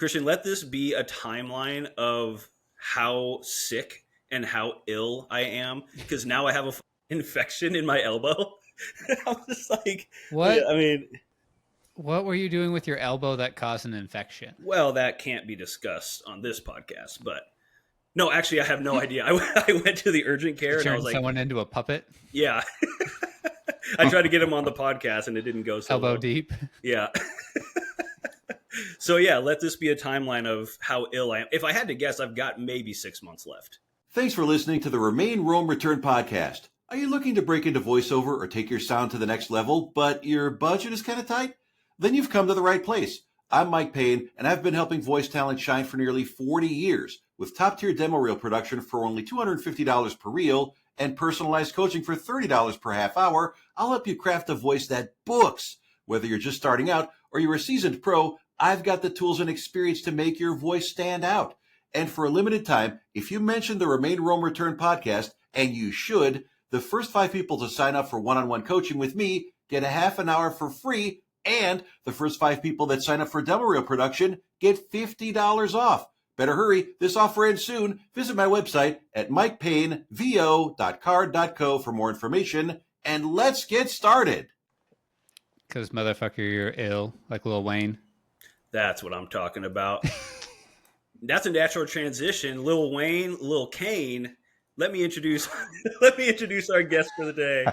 Christian, let this be a timeline of how sick and how ill I am because now I have a infection in my elbow. I'm just like, yeah, What I mean, what were you doing with your elbow that caused an infection? well, that can't be discussed on this podcast, but no, actually, I have no idea. I went to the urgent You care and I was turned like, someone into a puppet, yeah. I tried to get him on the podcast and it didn't go so elbow well. deep. Yeah. So yeah, let this be a timeline of how ill I am. If I had to guess, I've got maybe 6 months left. Thanks for listening to the Remain Rome Return podcast. Are you looking to break into voiceover or take your sound to the next level, but your budget is kind of tight? Then you've come to the right place. I'm Mike Payne, and I've been helping voice talent shine for nearly 40 years with top-tier demo reel production for only $250 per reel and personalized coaching for $30 per half hour. I'll help you craft a voice that books. Whether you're just starting out or you're a seasoned pro, I've got the tools and experience to make your voice stand out. And for a limited time, if you mention the Remain Rome Return podcast, and you should, the first 5 people to sign up for one-on-one coaching with me get a half an hour for free, and the first 5 people that sign up for demo reel production get $50 off. Better hurry, this offer ends soon. Visit my website at mikepaynevo.card.co for more information, and let's get started. Because motherfucker, you're ill, like Lil Wayne. That's what I'm talking about. That's a natural transition. Lil Wayne, Lil Kane. Let me introduce our guest for the day,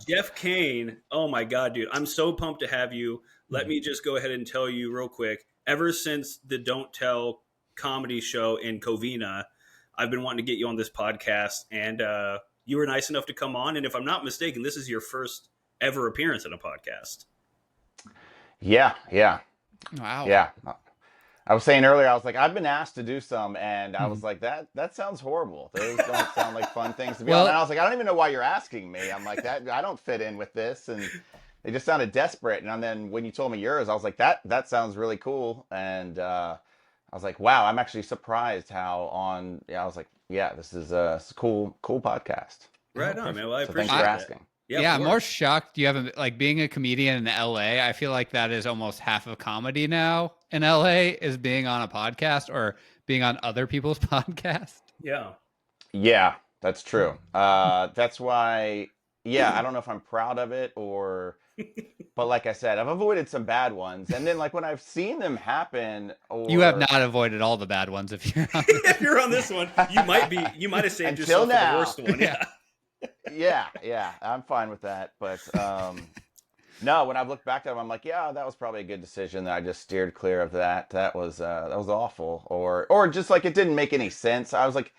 Jeff Kane. Oh my God, dude. I'm so pumped to have you. Let me just go ahead and tell you real quick. Ever since the Don't Tell comedy show in Covina, I've been wanting to get you on this podcast, and you were nice enough to come on. And if I'm not mistaken, this is your first ever appearance in a podcast. Yeah. Wow. Yeah. I was saying earlier, I was like, I've been asked to do some, and I was like, that sounds horrible. Those don't sound like fun things to be on. And I was like, I don't even know why you're asking me. I'm like, that I don't fit in with this, and they just sounded desperate. And then when you told me yours, I was like, that sounds really cool. And I was like, wow, I'm actually surprised how on. Yeah, I was like, yeah, this is a cool podcast. Right on, man. Well, I So appreciate thanks for that. asking. Yeah, I'm more shocked you haven't, like, being a comedian in LA. I feel like that is almost half of comedy now in LA is being on a podcast or being on other people's podcast. Yeah, that's true. That's why, I don't know if I'm proud of it but like I said, I've avoided some bad ones. And then like when I've seen them happen, You have not avoided all the bad ones if you're on this. If you're on this one, you might have saved Until yourself now. for the worst one. Yeah, I'm fine with that. But no, when I've looked back at them, I'm like, yeah, that was probably a good decision that I just steered clear of that. That was awful. Or just like it didn't make any sense. I was like,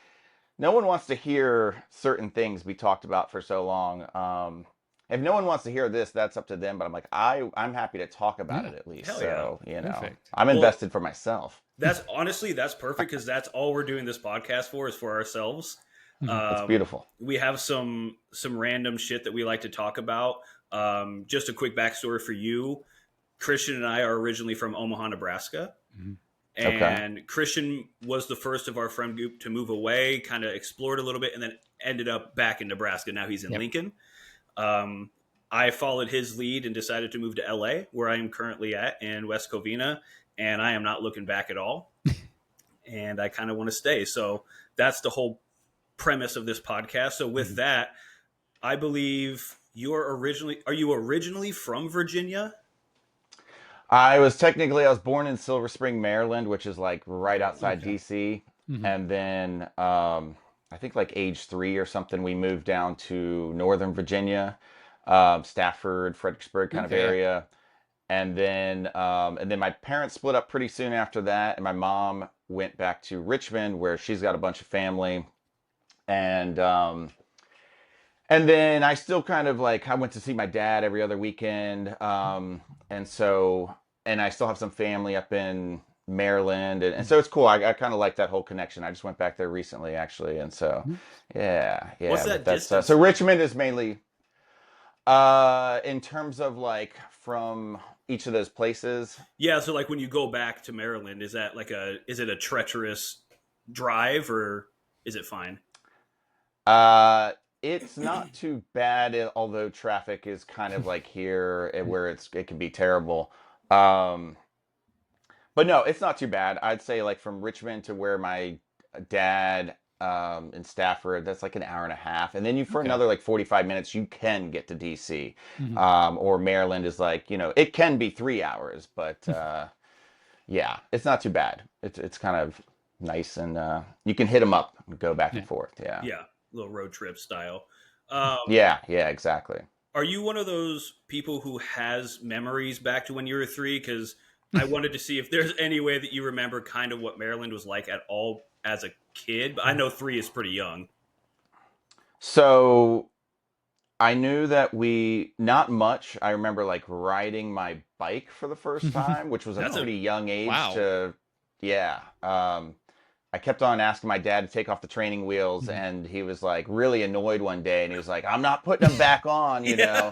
no one wants to hear certain things be talked about for so long. If no one wants to hear this, that's up to them. But I'm like, I'm happy to talk about it at least. Hell so, yeah. Perfect. I'm invested for myself. That's perfect because that's all we're doing this podcast for is for ourselves. It's beautiful. We have some random shit that we like to talk about. Just a quick backstory for you. Christian and I are originally from Omaha, Nebraska. Mm-hmm. And Christian was the first of our friend group to move away, kind of explored a little bit, and then ended up back in Nebraska. Now he's in Lincoln. I followed his lead and decided to move to LA, where I am currently at in West Covina, and I am not looking back at all. And I kind of want to stay. So that's the whole premise of this podcast. So with that, I believe are you originally from Virginia? I was born in Silver Spring, Maryland, which is like right outside DC. Mm-hmm. And then I think like age 3 or something, we moved down to Northern Virginia, Stafford, Fredericksburg kind of area. And then my parents split up pretty soon after that. And my mom went back to Richmond where she's got a bunch of family. And then I still kind of like, I went to see my dad every other weekend. And I still have some family up in Maryland. And so it's cool. I kind of like that whole connection. I just went back there recently, actually. And so, yeah. What's that distance? So Richmond is mainly, in terms of like from each of those places. Yeah. So like when you go back to Maryland, is it a treacherous drive or is it fine? It's not too bad, although traffic is kind of like here where it can be terrible. But no, it's not too bad. I'd say like from Richmond to where my dad in Stafford, that's like an hour and a half. And then you for another like 45 minutes, you can get to DC. Or Maryland is like, it can be 3 hours, but yeah, it's not too bad. It's kind of nice and you can hit them up and go back and forth. Yeah. Yeah, little road trip style. Yeah, exactly. Are you one of those people who has memories back to when you were 3? Because I wanted to see if there's any way that you remember kind of what Maryland was like at all as a kid. But I know 3 is pretty young. So I knew that not much. I remember like riding my bike for the first time, which was a pretty young age yeah. I kept on asking my dad to take off the training wheels, and he was like really annoyed one day, and he was like, "I'm not putting them back on," you know.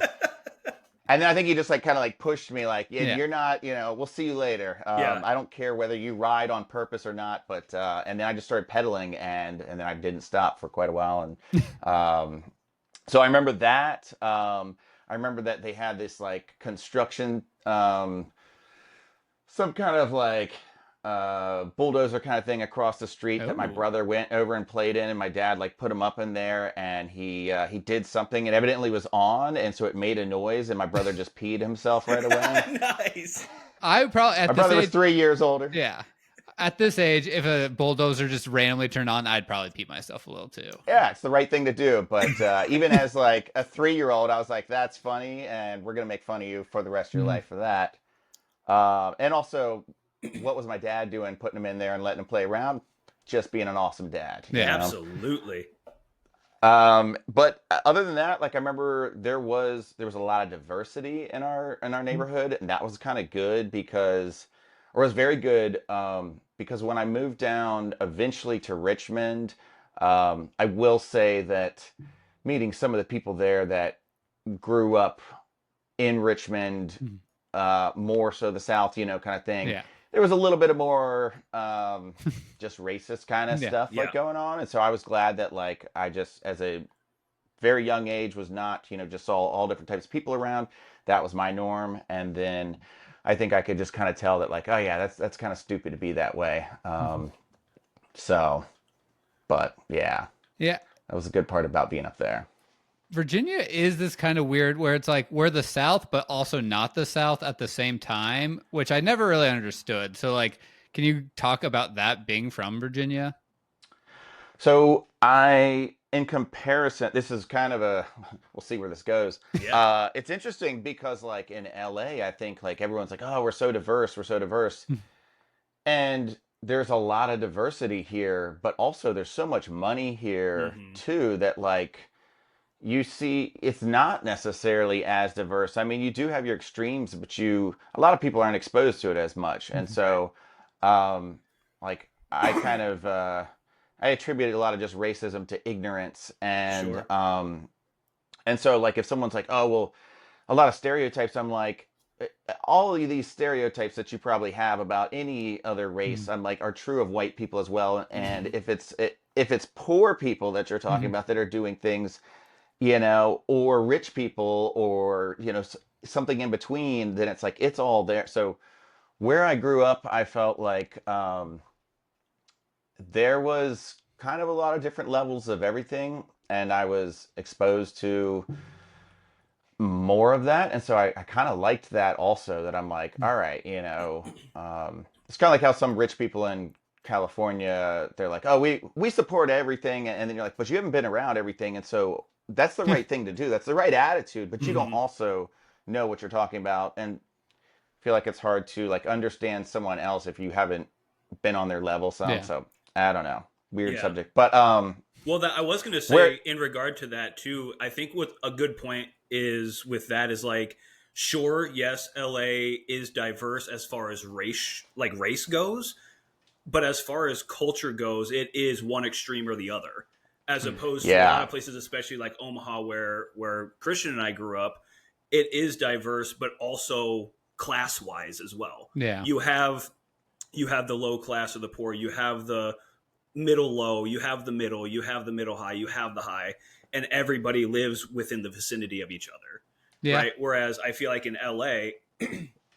And then I think he just like kind of like pushed me like, "You're not, we'll see you later. I don't care whether you ride on purpose or not." But and then I just started pedaling, and then I didn't stop for quite a while, and so I remember that. I remember that they had this like construction, some kind of like bulldozer kind of thing across the street that my brother went over and played in, and my dad like put him up in there, and he did something, and evidently was on, and so it made a noise, and my brother just peed himself right away. Nice. I probably my brother was 3 years older. Yeah. At this age, if a bulldozer just randomly turned on, I'd probably pee myself a little too. Yeah, it's the right thing to do. But even as like a 3-year-old, I was like, "That's funny, and we're gonna make fun of you for the rest of your life for that." And also, what was my dad doing, putting him in there and letting him play around? Just being an awesome dad. Yeah, absolutely. But other than that, like I remember there was a lot of diversity in our neighborhood, and that was kind of good because very good because when I moved down eventually to Richmond, I will say that meeting some of the people there that grew up in Richmond, more so the South, kind of thing. Yeah. There was a little bit of more just racist kind of stuff like going on. And so I was glad that like I just as a very young age was not, just saw all different types of people around. That was my norm. And then I think I could just kind of tell that like, oh yeah, that's kind of stupid to be that way. So, but yeah, that was a good part about being up there. Virginia is this kind of weird where it's like we're the South, but also not the South at the same time, which I never really understood. So like, can you talk about that being from Virginia? So in comparison, this is kind of we'll see where this goes. Yeah. It's interesting because like in LA, I think like everyone's like, oh, we're so diverse. And there's a lot of diversity here, but also there's so much money here too, that like, you see it's not necessarily as diverse. I mean, you do have your extremes, but a lot of people aren't exposed to it as much. And so, like I kind of, I attributed a lot of just racism to ignorance. And, and so like, if someone's like, oh, well, a lot of stereotypes, I'm like, all of these stereotypes that you probably have about any other race, I'm like, are true of white people as well. And if it's poor people that you're talking about that are doing things, or rich people or, something in between, then it's like, it's all there. So where I grew up, I felt like there was kind of a lot of different levels of everything. And I was exposed to more of that. And so I kind of liked that also, that I'm like, all right, it's kind of like how some rich people in California, they're like, oh, we support everything. And then you're like, but you haven't been around everything. And so that's the right thing to do. That's the right attitude, but you don't also know what you're talking about. And I feel like it's hard to like understand someone else if you haven't been on their level. So I don't know, weird subject, but, well, I was going to say in regard to that too, I think what a good point is with that is like, sure, yes, LA is diverse as far as race goes, but as far as culture goes, it is one extreme or the other. As opposed to a lot of places, especially like Omaha, where Christian and I grew up, it is diverse, but also class-wise as well. Yeah, you have the low class or the poor, you have the middle low, you have the middle high, you have the high, and everybody lives within the vicinity of each other. Yeah. Right. Whereas I feel like in LA,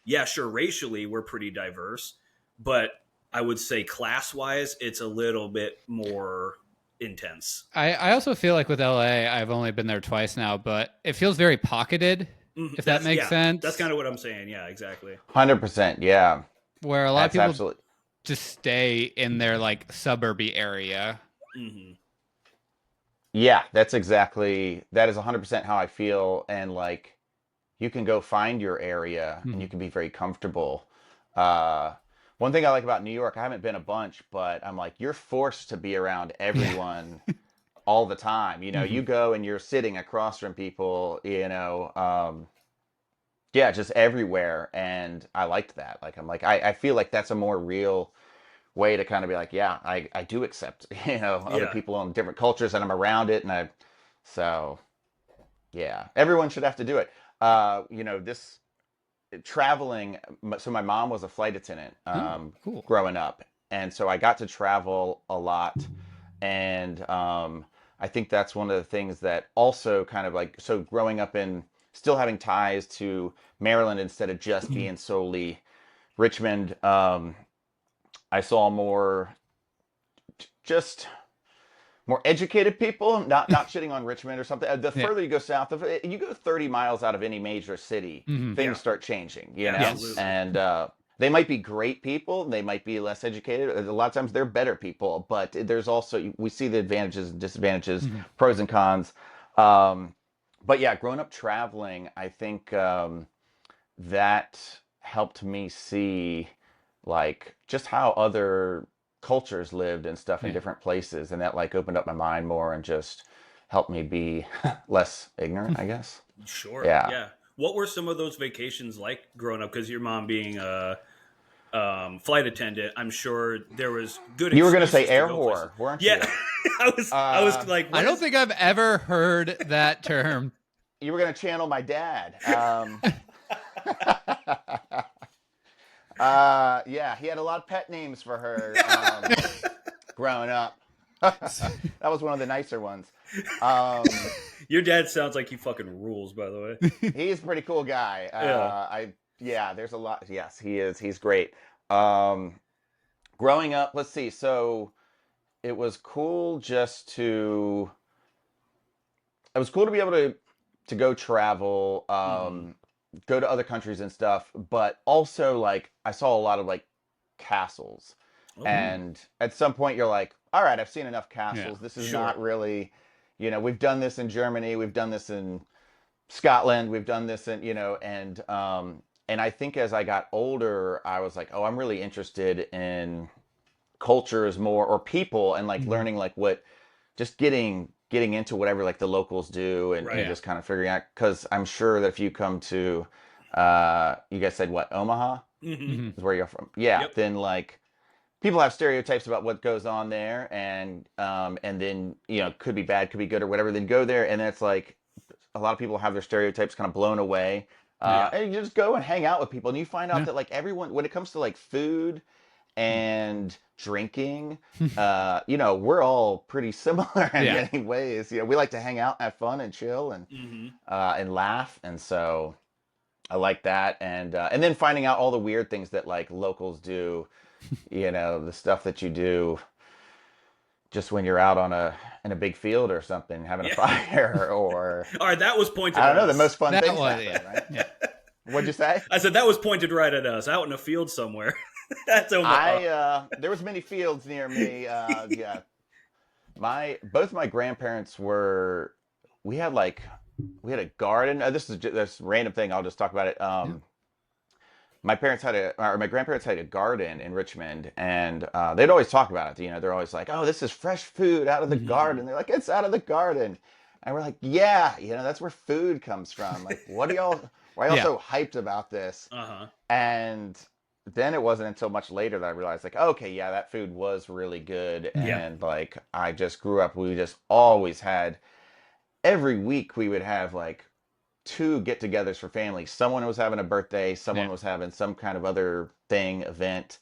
yeah, sure, racially we're pretty diverse, but I would say class-wise, it's a little bit more intense. I also feel like with LA, I've only been there twice now, but it feels very pocketed, if that makes sense. That's kind of what I'm saying. Yeah, exactly. 100%. Yeah. Where a lot of people absolutely just stay in their like suburby area. Mm-hmm. Yeah, that is 100% how I feel. And like, you can go find your area and you can be very comfortable. One thing I like about New York, I haven't been a bunch, but I'm like, you're forced to be around everyone all the time. You know, you go and you're sitting across from people, just everywhere. And I liked that. Like, I'm like, I feel like that's a more real way to kind of be like, yeah, I do accept, other people on different cultures and I'm around it. And everyone should have to do it. This traveling. So my mom was a flight attendant Cool. growing up. And so I got to travel a lot. And I think that's one of the things that also kind of like, so growing up in still having ties to Maryland instead of just being solely Richmond, I saw more educated people, not shitting on Richmond or something. The further you go south of it, you go 30 miles out of any major city, things start changing, you know? Absolutely. And they might be great people, they might be less educated. A lot of times they're better people, but there's also, we see the advantages and disadvantages, pros and cons. But yeah, growing up traveling, I think that helped me see like just how other cultures lived and stuff in different places, and that like opened up my mind more and just helped me be less ignorant, I guess. Sure. Yeah. What were some of those vacations like growing up? Because your mom being a flight attendant, I'm sure there was good. You were going to say excuses air go whore, places. weren't you? Yeah, I was like, I don't think I've ever heard that term. You were going to channel my dad. Yeah, he had a lot of pet names for her growing up. That was one of the nicer ones. Your dad sounds like he fucking rules, by the way. He's a pretty cool guy. There's a lot. Yes, he is. He's great. Growing up, let's see. So it was cool to be able to go travel, go to other countries and stuff, but also like I saw a lot of like castles. And at some point you're like, all right, I've seen enough castles. This is not really, we've done this in Germany, we've done this in Scotland, we've done this in, and I think as I got older, I was like, oh, I'm really interested in cultures more, or people, and like learning like what, just getting into whatever like the locals do, and just kind of figuring out, because I'm sure that if you come to, you guys said what, Omaha is where you're from, then like people have stereotypes about what goes on there, and then could be bad, could be good, or whatever. Then go there, and then it's like a lot of people have their stereotypes kind of blown away, and you just go and hang out with people, and you find out that like everyone, when it comes to like food and drinking, we're all pretty similar in many ways. We like to hang out, have fun, and chill, and laugh, and so I like that. And then finding out all the weird things that like locals do, the stuff that you do just when you're out in a big field or something, having a fire, or all right, that was pointed. I don't know, us. the most fun That things was, happen, right? Yeah. What'd you say? I said that was pointed right at us, out in a field somewhere. That's Omaha. There was many fields near me. Both my grandparents we had a garden. This is just this random thing. I'll just talk about it. My grandparents had a garden in Richmond, and they'd always talk about it. They're always like, "Oh, this is fresh food out of the garden." They're like, "It's out of the garden," and we're like, "Yeah, that's where food comes from." Like, why are y'all so hyped about this? And then it wasn't until much later that I realized, like, okay, yeah, that food was really good, and like I just grew up. We just always had, every week we would have like 2 get-togethers for families. Someone was having a birthday, someone was having some kind of other event,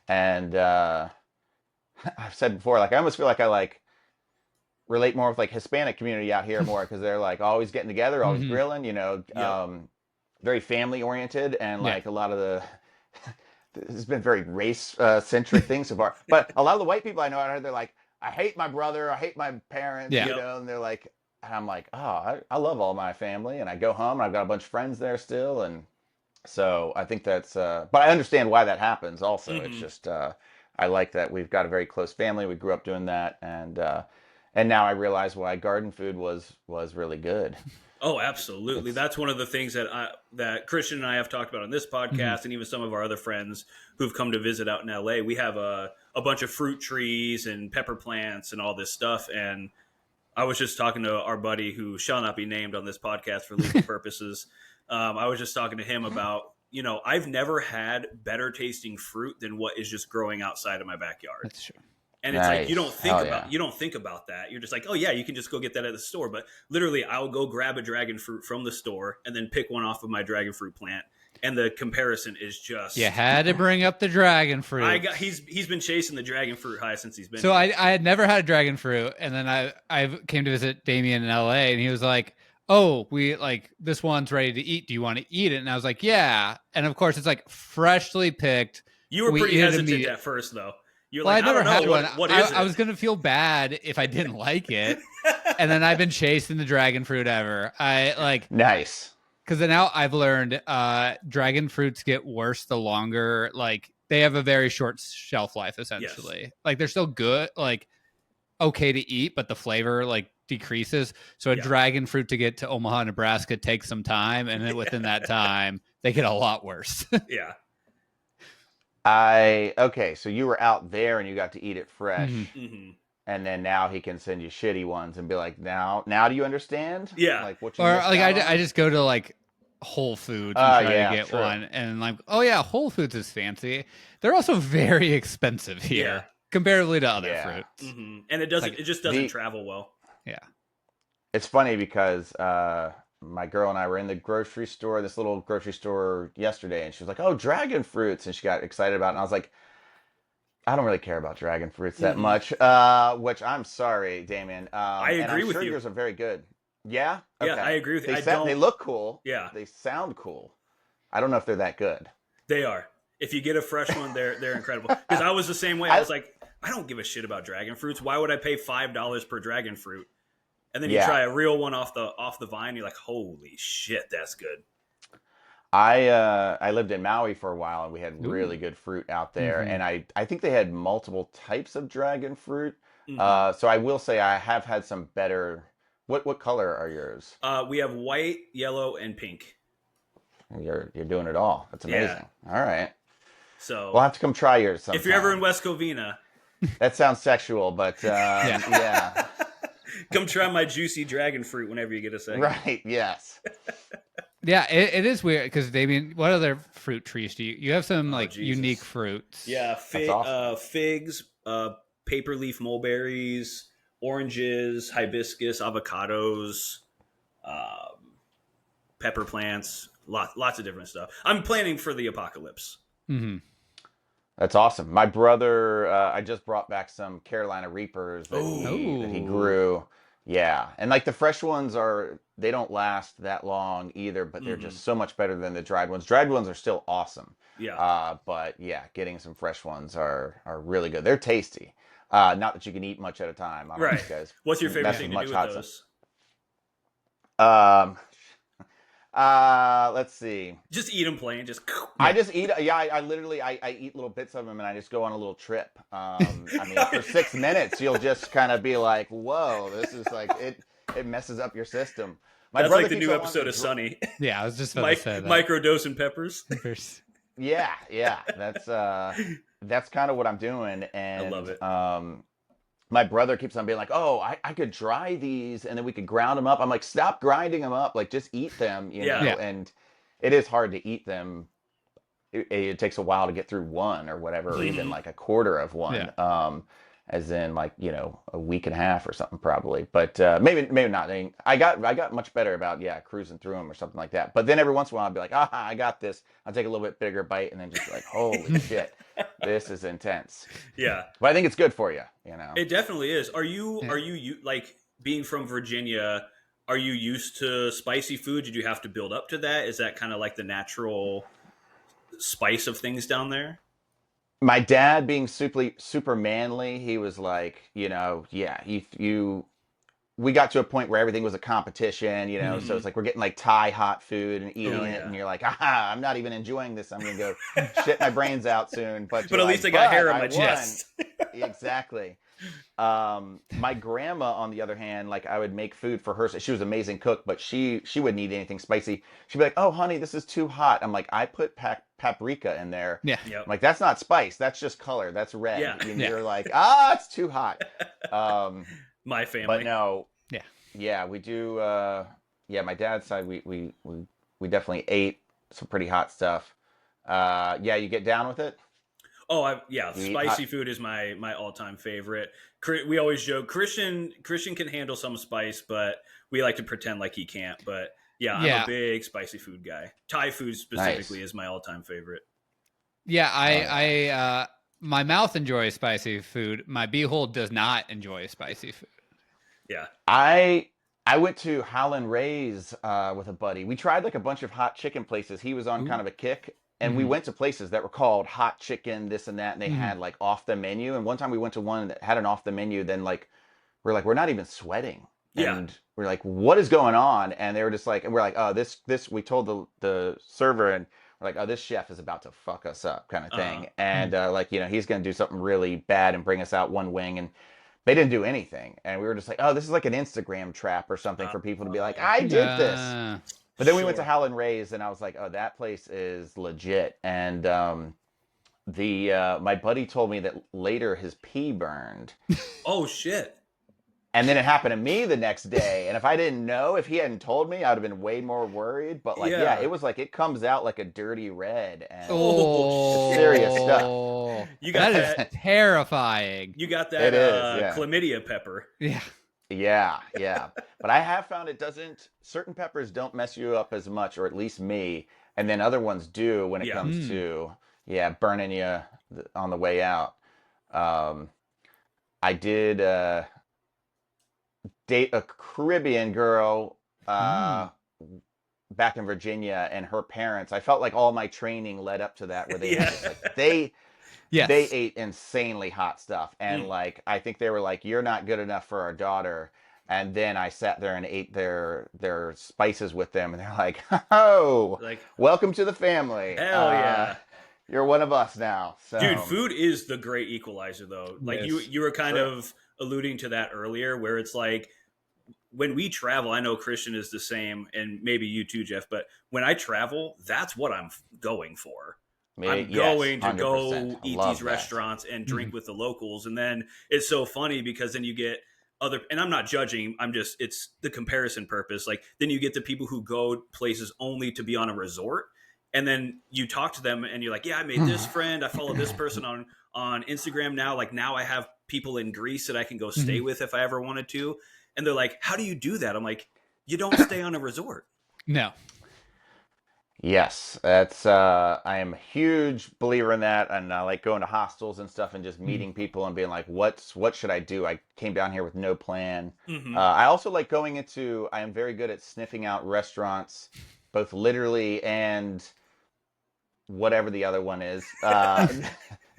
and I've said before, like I almost feel like I like relate more with like Hispanic community out here more, because they're like always getting together, always grilling, very family oriented, and like a lot of this has been very race centric thing so far. But a lot of the white people I know out here, they're like, I hate my brother, I hate my parents, Yeah. you know, and they're like, and I'm like, I love all my family, and I go home and I've got a bunch of friends there still, and so I think that's, but I understand why that happens also. It's just, I like that we've got a very close family. We grew up doing that, and now I realize why garden food was really good. Oh, absolutely. That's one of the things that Christian and I have talked about on this podcast, and even some of our other friends who've come to visit out in LA. We have a bunch of fruit trees and pepper plants and all this stuff. And I was just talking to our buddy who shall not be named on this podcast for legal purposes. I was just talking to him about, I've never had better tasting fruit than what is just growing outside of my backyard. That's true. And it's like, you don't think about that. You're just like, oh yeah, you can just go get that at the store. But literally I'll go grab a dragon fruit from the store and then pick one off of my dragon fruit plant. And the comparison is just, you had to bring up the dragon fruit. He's been chasing the dragon fruit high since he's been so here. I had never had a dragon fruit. And then I came to visit Damien in LA, and he was like, oh, we like this one's ready to eat. Do you want to eat it? And I was like, yeah. And of course it's like freshly picked. You were pretty hesitant at first though. You're well, like, I never had one. What is it? I was going to feel bad if I didn't like it. And then I've been chasing the dragon fruit ever. Nice. Because now I've learned dragon fruits get worse the longer, like they have a very short shelf life, essentially. Yes. Like they're still good, like okay to eat, but the flavor like decreases. So a dragon fruit to get to Omaha, Nebraska takes some time. And then within that time, they get a lot worse. Yeah. Okay, so you were out there and you got to eat it fresh, Mm-hmm. and then now he can send you shitty ones and be like, now do you understand? Yeah. Like what you or missed like out on? I just go to like Whole Foods and try to get one, and like, oh yeah, Whole Foods is fancy. They're also very expensive here comparatively to other fruits, and it just doesn't travel well. Yeah, it's funny because my girl and I were in the grocery store, this little grocery store yesterday, and she was like, oh, dragon fruits, and she got excited about it, and I was like, I don't really care about dragon fruits that much, which I'm sorry, Damien. I agree with you. Yours are very good. Yeah? Yeah, okay. I agree with you. They look cool. Yeah. They sound cool. I don't know if they're that good. They are. If you get a fresh one, they're incredible. Because I was the same way. I was like, I don't give a shit about dragon fruits. Why would I pay $5 per dragon fruit? And then you try a real one off the vine. You're like, holy shit, that's good. I lived in Maui for a while, and we had really good fruit out there. And I think they had multiple types of dragon fruit. So I will say I have had some better. What color are yours? We have white, yellow, and pink. You're doing it all. That's amazing. Yeah. All right. So we'll have to come try yours sometime. If you're ever in West Covina. That sounds sexual, but yeah. Come try my juicy dragon fruit whenever you get a second. Right, yes. Yeah, it is weird because, Damien, what other fruit trees do you have? Some unique fruits. Yeah, awesome. Figs, paper leaf mulberries, oranges, hibiscus, avocados, pepper plants, lots of different stuff. I'm planning for the apocalypse. Mm-hmm. That's awesome. My brother, I just brought back some Carolina Reapers that he grew. Yeah. And like the fresh ones they don't last that long either, but they're just so much better than the dried ones. Dried ones are still awesome. Yeah. But yeah, getting some fresh ones are really good. They're tasty. Not that you can eat much at a time. Right. Guys. What's your favorite thing to do with those? Let's see. Just eat them plain. I just eat. Yeah, I literally eat little bits of them, and I just go on a little trip. I mean, for 6 minutes, you'll just kind of be like, "Whoa, this is like it messes up your system." That's like the new episode of Sunny. Yeah, I was just about to say that. Microdosing peppers. Yeah, that's kind of what I'm doing, and I love it. My brother keeps on being like, "Oh, I could dry these, and then we could ground them up." I'm like, "Stop grinding them up! Like, just eat them, you know." And it is hard to eat them. It takes a while to get through one or whatever, or even like a quarter of one. As in like, a week and a half or something probably, but maybe not. I mean, I got much better about cruising through them or something like that. But then every once in a while I'll be like, I got this. I'll take a little bit bigger bite and then just be like, holy shit, this is intense. Yeah, but I think it's good for you. It definitely is. Are you like, being from Virginia? Are you used to spicy food? Did you have to build up to that? Is that kind of like the natural spice of things down there? My dad being super manly, he was like, yeah, we got to a point where everything was a competition, so it's like we're getting like Thai hot food and eating it, and you're like, I'm not even enjoying this. I'm gonna go shit my brains out soon. But at least I got hair on my chest. Exactly. My grandma, on the other hand, like I would make food for her. She was an amazing cook, but she wouldn't eat anything spicy. She'd be like, "Oh, honey, this is too hot." I'm like, "I put paprika in there." Yeah. Yep. I'm like, "That's not spice. That's just color. That's red." Yeah. And you're like, it's too hot. My family. But no. Yeah. Yeah, we do. My dad's side, we definitely ate some pretty hot stuff. Yeah, you get down with it. Oh, spicy food is my all-time favorite. We always joke Christian can handle some spice, but we like to pretend like he can't. But I'm a big spicy food guy. Thai food specifically is my all-time favorite. Yeah, I my mouth enjoys spicy food. My beehole does not enjoy spicy food. Yeah. I went to Howlin' Ray's with a buddy. We tried like a bunch of hot chicken places. He was on kind of a kick. And we went to places that were called hot chicken, this and that, and they had like off the menu. And one time we went to one that had an off the menu. Then we're not even sweating. And we're like, what is going on? And they were just like, and we're like, oh, this. We told the server, and we're like, oh, this chef is about to fuck us up, kind of thing. And he's going to do something really bad and bring us out one wing. And they didn't do anything. And we were just like, oh, this is like an Instagram trap or something for people to be like, I did this. But then we went to Howlin' Ray's, and I was like, oh, that place is legit. And my buddy told me that later his pee burned. Oh, shit. And then it happened to me the next day. And if I didn't know, if he hadn't told me, I'd have been way more worried. But it was like, it comes out like a dirty red. And it's serious stuff. That is terrifying. You got that chlamydia pepper. Yeah. Yeah. But I have found certain peppers don't mess you up as much, or at least me. And then other ones do when it comes to, burning you on the way out. I did date a Caribbean girl back in Virginia, and her parents, I felt like all my training led up to that, where they they ate insanely hot stuff. And like, I think they were like, you're not good enough for our daughter. And then I sat there and ate their spices with them, and they're like, oh, welcome to the family. Hell yeah. You're one of us now. So. Dude, food is the great equalizer, though. Like, you were kind of alluding to that earlier, where it's like, when we travel, I know Christian is the same, and maybe you too, Jeff, but when I travel, that's what I'm going for. I'm going to go eat these restaurants and drink with the locals. And then it's so funny because then you get and I'm not judging, it's the comparison purpose. Like, then you get the people who go places only to be on a resort. And then you talk to them and you're like, yeah, I made this friend. I follow this person on Instagram now. Like, now I have people in Greece that I can go stay with if I ever wanted to. And they're like, how do you do that? I'm like, you don't stay on a resort. No. Yes, that's I am a huge believer in that, and I like going to hostels and stuff and just meeting people and being like, what should I do? I came down here with no plan. I also like I am very good at sniffing out restaurants, both literally and whatever the other one is.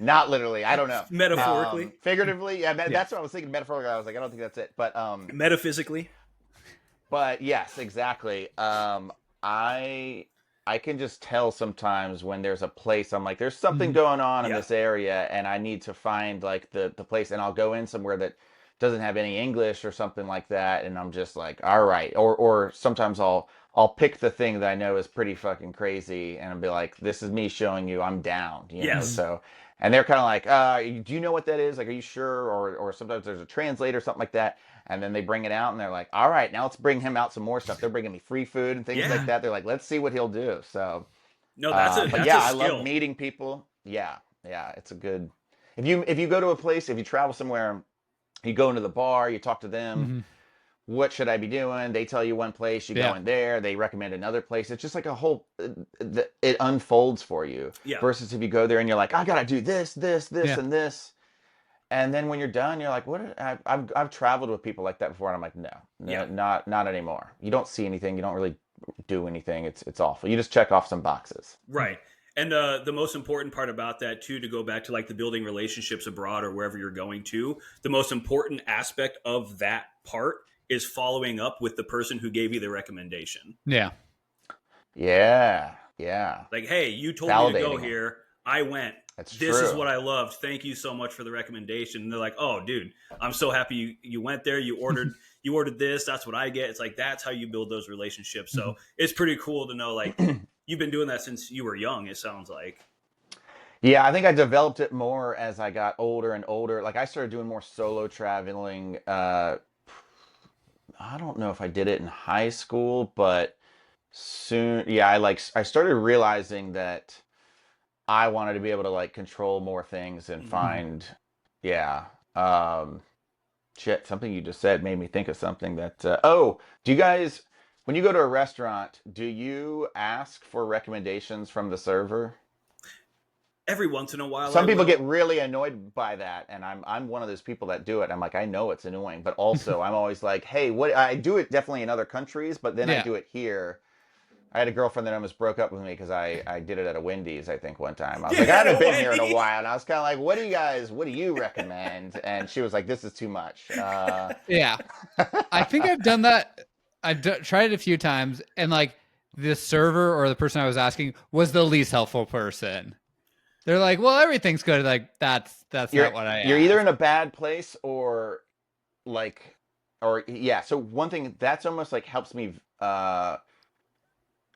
Not literally, I don't know. Metaphorically? Figuratively, that's what I was thinking. Metaphorically, I was like, I don't think that's it. But metaphysically? But yes, exactly. I can just tell sometimes when there's a place, I'm like, there's something going on in this area, and I need to find like the place, and I'll go in somewhere that doesn't have any English or something like that, and I'm just like, all right. Or sometimes I'll pick the thing that I know is pretty fucking crazy, and I'll be like, this is me showing you I'm down. You know? So, and they're kind of like, do you know what that is? Like, are you sure? Or sometimes there's a translator or something like that. And then they bring it out and they're like, all right, now let's bring him out some more stuff. They're bringing me free food and things like that. They're like, let's see what he'll do. So, no, that's a skill. I love meeting people. Yeah. It's a good, if you go to a place, if you travel somewhere, you go into the bar, you talk to them, what should I be doing? They tell you one place, you go in there, they recommend another place. It's just like a whole, it unfolds for you. Yeah. Versus if you go there and you're like, I got to do this, and this. And then when you're done, you're like, "What?" I've traveled with people like that before, and I'm like, no, not anymore. You don't see anything. You don't really do anything. It's awful. You just check off some boxes. Right. And the most important part about that, too, to go back to like the building relationships abroad or wherever you're going to, the most important aspect of that part is following up with the person who gave you the recommendation. Yeah. Yeah. Yeah. Like, hey, you told me to go Validating it. here. I went. That's This is true. what I loved. Thank you so much for the recommendation. And they're like, oh, dude, I'm so happy you went there. You ordered this. That's what I get. It's like, that's how you build those relationships. So it's pretty cool to know, like, you've been doing that since you were young, it sounds like. Yeah, I think I developed it more as I got older and older. Like I started doing more solo traveling. I don't know if I did it in high school, but soon, yeah, I started realizing that I wanted to be able to like control more things and find, yeah. Shit, something you just said made me think of something that, do you guys, when you go to a restaurant, do you ask for recommendations from the server? Every once in a while, Some people get really annoyed by that, and I'm one of those people that do it. I'm like, I know it's annoying, but also I'm always like, hey, what? I do it definitely in other countries, but then I do it here. I had a girlfriend that almost broke up with me because I did it at a Wendy's, I think, one time. I was like, I haven't been here in a while, and I was kind of like, what do you recommend? And she was like, this is too much. Yeah, I think I've done that. I've tried it a few times, and like the server or the person I was asking was the least helpful person. They're like, well, everything's good. Like that's not what I asked. You're either in a bad place or yeah. So one thing that's almost like helps me vet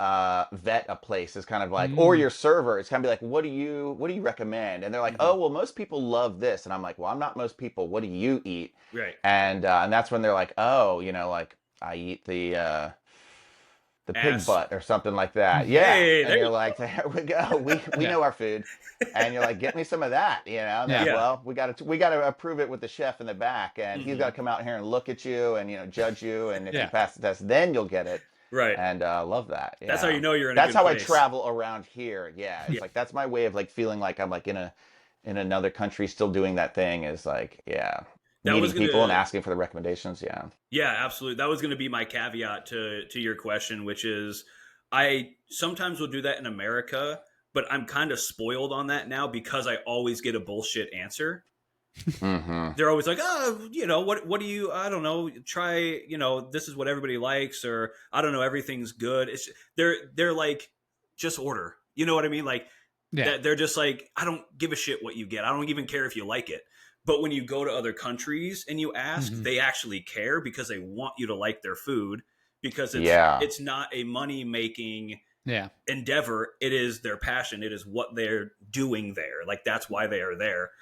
a place is kind of like, or your server, it's kind of be like, what do you recommend? And they're like, oh, well, most people love this. And I'm like, well, I'm not most people. What do you eat? Right. And that's when they're like, oh, like I eat the pig butt or something like that. Yeah. Hey, and you're like, there we go. We know our food. And you're like, get me some of that, And like, well, we got to approve it with the chef in the back, and he's got to come out here and look at you and judge you, and if you pass the test, then you'll get it. Right. And love that. That's how you know you're in That's a good how place. I travel around here. Yeah. It's like that's my way of like feeling like I'm like in another country still doing that thing is like, meeting people and asking for the recommendations. Yeah. Yeah, absolutely. That was going to be my caveat to your question, which is I sometimes will do that in America, but I'm kind of spoiled on that now because I always get a bullshit answer. They're always like, oh, what do you, I don't know, try, this is what everybody likes, or I don't know, everything's good. It's they're like, just order. You know what I mean? Like, they're just like, I don't give a shit what you get. I don't even care if you like it. But when you go to other countries and you ask, they actually care because they want you to like their food, because it's not a money-making endeavor. It is their passion. It is what they're doing there. Like, that's why they are there.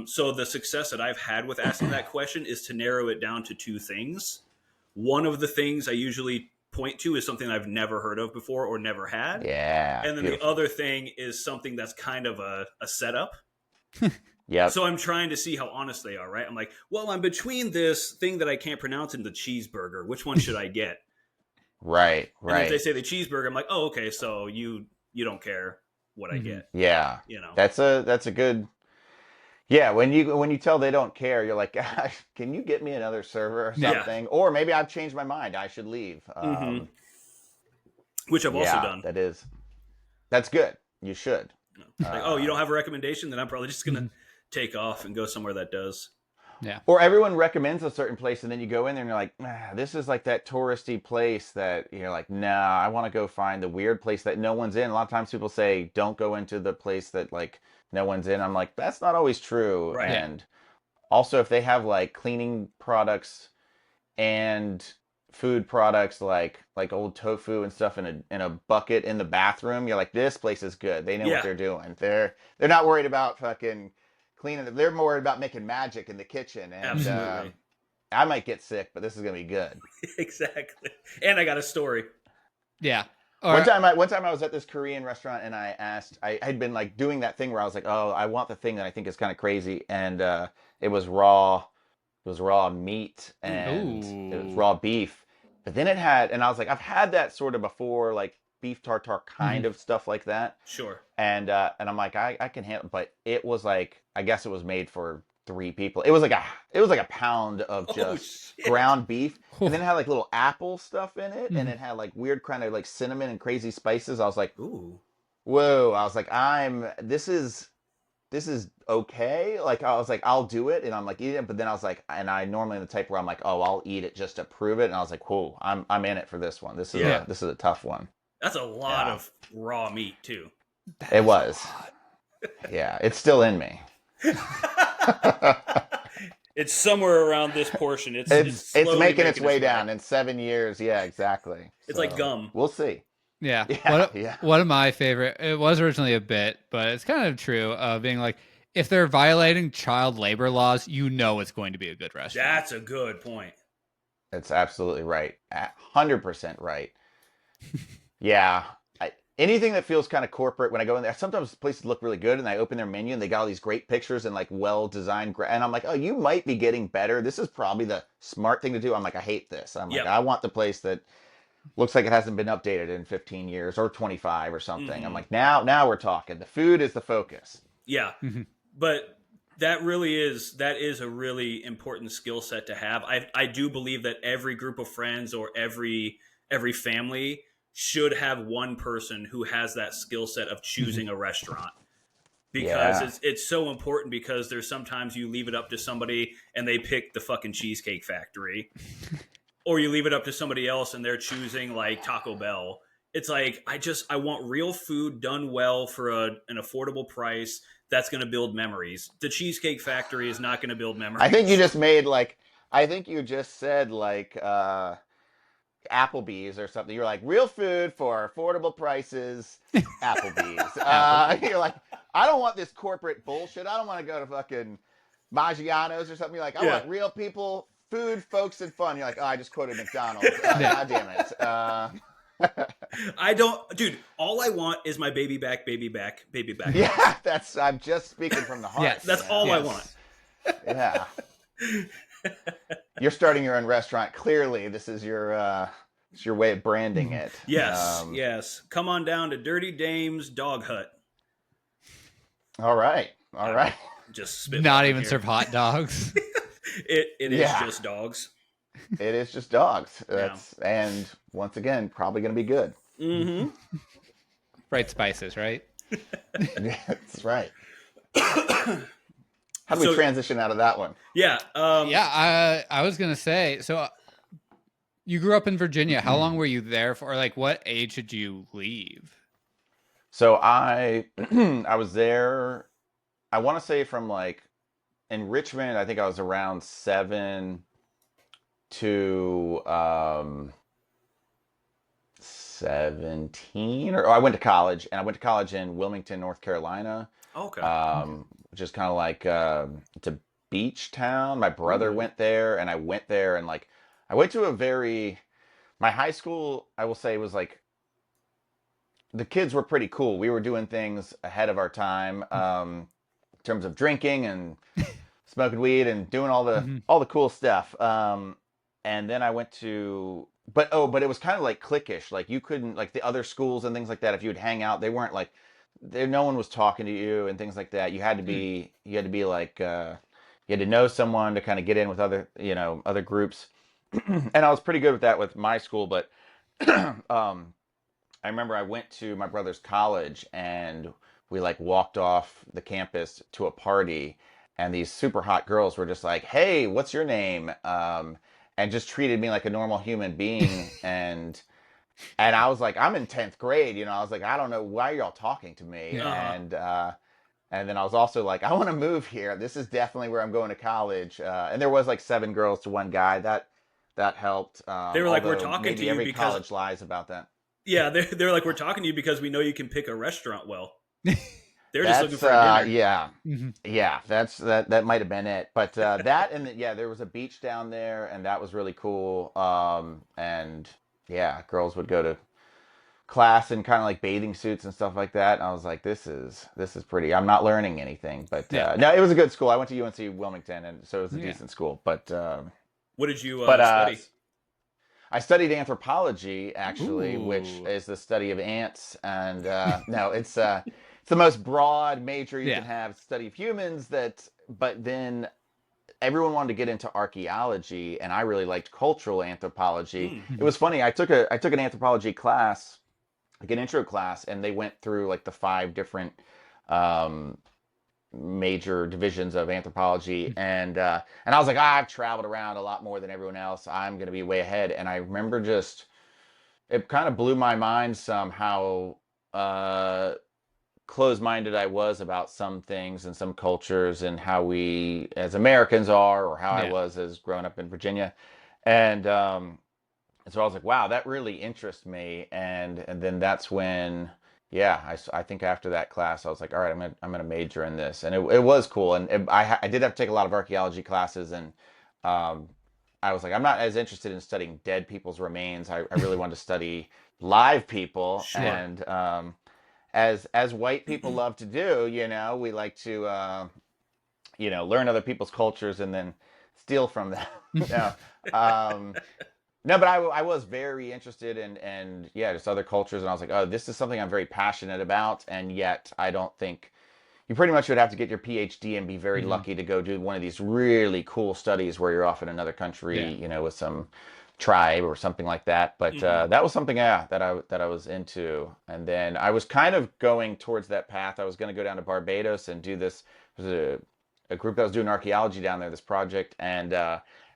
So the success that I've had with asking that question is to narrow it down to two things. One of the things I usually point to is something I've never heard of before or never had. Yeah. And then the other thing is something that's kind of a setup. Yeah. So I'm trying to see how honest they are, right? I'm like, well, I'm between this thing that I can't pronounce and the cheeseburger. Which one should I get? Right. And if they say the cheeseburger, I'm like, oh, okay, so you don't care what I get. Yeah. That's a good. Yeah, when you tell they don't care, you're like, gosh, can you get me another server or something? Yeah. Or maybe I've changed my mind. I should leave. Which I've also done. That's good. You should. Like, oh, you don't have a recommendation? Then I'm probably just gonna take off and go somewhere that does. Yeah. Or everyone recommends a certain place, and then you go in there and you're like, this is like that touristy place that you're like, nah, I want to go find the weird place that no one's in. A lot of times people say, don't go into the place that like no one's in. I'm like, that's not always true. Right. And also if they have like cleaning products and food products like old tofu and stuff in a bucket in the bathroom, you're like, this place is good. They know what they're doing. They're not worried about fucking cleaning it. They're more worried about making magic in the kitchen. And absolutely. I might get sick, but this is gonna be good. Exactly. And I got a story. Yeah. One time I was at this Korean restaurant and I asked, I had been like doing that thing where I was like, oh, I want the thing that I think is kind of crazy, and it was raw meat and it was raw beef. But then it had, and I was like, I've had that sort of before, like beef tartare kind of stuff like that. Sure. And I'm like, I can handle, but it was like, I guess it was made for 3 people. It was like a pound of just ground beef, and then it had like little apple stuff in it, and it had like weird kind of like cinnamon and crazy spices. I was like, ooh, whoa, I was like, this is okay. Like I was like, I'll do it, and I'm like eating it. But then I was like, and I normally am the type where I'm like, oh, I'll eat it just to prove it. And I was like, whoa, I'm in it for this one. This is a tough one. That's a lot of raw meat too. It was. Yeah, it's still in me. It's somewhere around this portion. It's making its way down in 7 years. Yeah, exactly. It's like gum. We'll see. Yeah. Yeah. One of my favorite, it was originally a bit, but it's kind of true, being like, if they're violating child labor laws, you know it's going to be a good restaurant. That's a good point. It's absolutely right. 100% right. Yeah. Anything that feels kind of corporate, when I go in there, sometimes places look really good and I open their menu and they got all these great pictures and like well-designed, and I'm like, oh, you might be getting better. This is probably the smart thing to do. I'm like, I hate this. I'm like, I want the place that looks like it hasn't been updated in 15 years or 25 or something. Mm-hmm. I'm like, now we're talking. The food is the focus. Yeah. Mm-hmm. But that is a really important skill set to have. I do believe that every group of friends or every family should have one person who has that skill set of choosing a restaurant, because it's so important, because there's sometimes you leave it up to somebody and they pick the fucking Cheesecake Factory or you leave it up to somebody else and they're choosing like Taco Bell. It's like, I want real food done well for an affordable price that's going to build memories. The Cheesecake Factory is not going to build memories. I think you just said Applebee's or something. You're like, real food for affordable prices, Applebee's. You're like, I don't want this corporate bullshit. I don't want to go to fucking Maggiano's or something. You're like, I want real people, food, folks, and fun. You're like, oh, I just quoted McDonald's. God damn it. I don't, dude, all I want is my baby back. Yeah, I'm just speaking from the heart. Yes, that's all I want. Yeah. You're starting your own restaurant. Clearly, this is your way of branding it. Yes, yes. Come on down to Dirty Dame's Dog Hut. All right. Just spit. Not even serve hot dogs. It is just dogs. It is just dogs. And once again, probably going to be good. Mm-hmm. Right spices, right? That's right. How do we transition out of that one? Yeah. I was going to say, so you grew up in Virginia. How long were you there for? Like, what age did you leave? So I was there, I want to say from like, in Richmond, I think I was around 7 to 17, or I went to college, and I went to college in Wilmington, North Carolina. Okay. Which is kind of like it's a beach town. My brother went there, and I went there, and like I went to my high school, I will say, was like, the kids were pretty cool. We were doing things ahead of our time, in terms of drinking and smoking weed and doing all the cool stuff. And then I went to, but it was kind of like cliquish. Like you couldn't, like the other schools and things like that, if you would hang out, they weren't like, no one was talking to you and things like that. You had to be like, you had to know someone to kind of get in with other groups. And I was pretty good with that with my school, but I remember I went to my brother's college and we like walked off the campus to a party, and these super hot girls were just like, "Hey, what's your name?" And just treated me like a normal human being. and I was like, I'm in 10th grade, I was like, I don't know why y'all talking to me. Uh-huh. And then I was also like, I want to move here. This is definitely where I'm going to college. And there was like 7 girls to 1 guy. That helped. They were like, we're talking to you every because college lies about that. Yeah, they're like, we're talking to you because we know you can pick a restaurant well. They're just looking for a dinner. Yeah. Mm-hmm. Yeah, that might have been it. But that, and there was a beach down there, and that was really cool. And yeah, girls would go to class in kind of like bathing suits and stuff like that. And I was like, this is pretty. I'm not learning anything, but no, it was a good school. I went to UNC Wilmington, and so it was a decent school. But what did you study? I studied anthropology, actually, which is the study of ants. And no, it's the most broad major you can have, study of humans. But then everyone wanted to get into archaeology, and I really liked cultural anthropology. Mm-hmm. It was funny. I took an anthropology class like an intro class, and they went through like the 5 different um, major divisions of anthropology, and I was like, I've traveled around a lot more than everyone else. I'm going to be way ahead. And I remember just it kind of blew my mind somehow closed-minded I was about some things and some cultures and how we as Americans are, or how I was as growing up in Virginia. And so I was like, wow, that really interests me. And then that's when, I think after that class, I was like, all right, I'm gonna major in this. And it was cool. And I did have to take a lot of archaeology classes. And um, I was like, I'm not as interested in studying dead people's remains. I really wanted to study live people. Sure. And as white people love to do, we like to, learn other people's cultures and then steal from them. No, no, but I was very interested in just other cultures, and I was like, oh, this is something I'm very passionate about, and yet I don't think you pretty much would have to get your PhD and be very lucky to go do one of these really cool studies where you're off in another country, with some tribe or something like that. But that was something, that I was into, and then I was kind of going towards that path. I was going to go down to Barbados and do this. There's a group that was doing archaeology down there, this project, and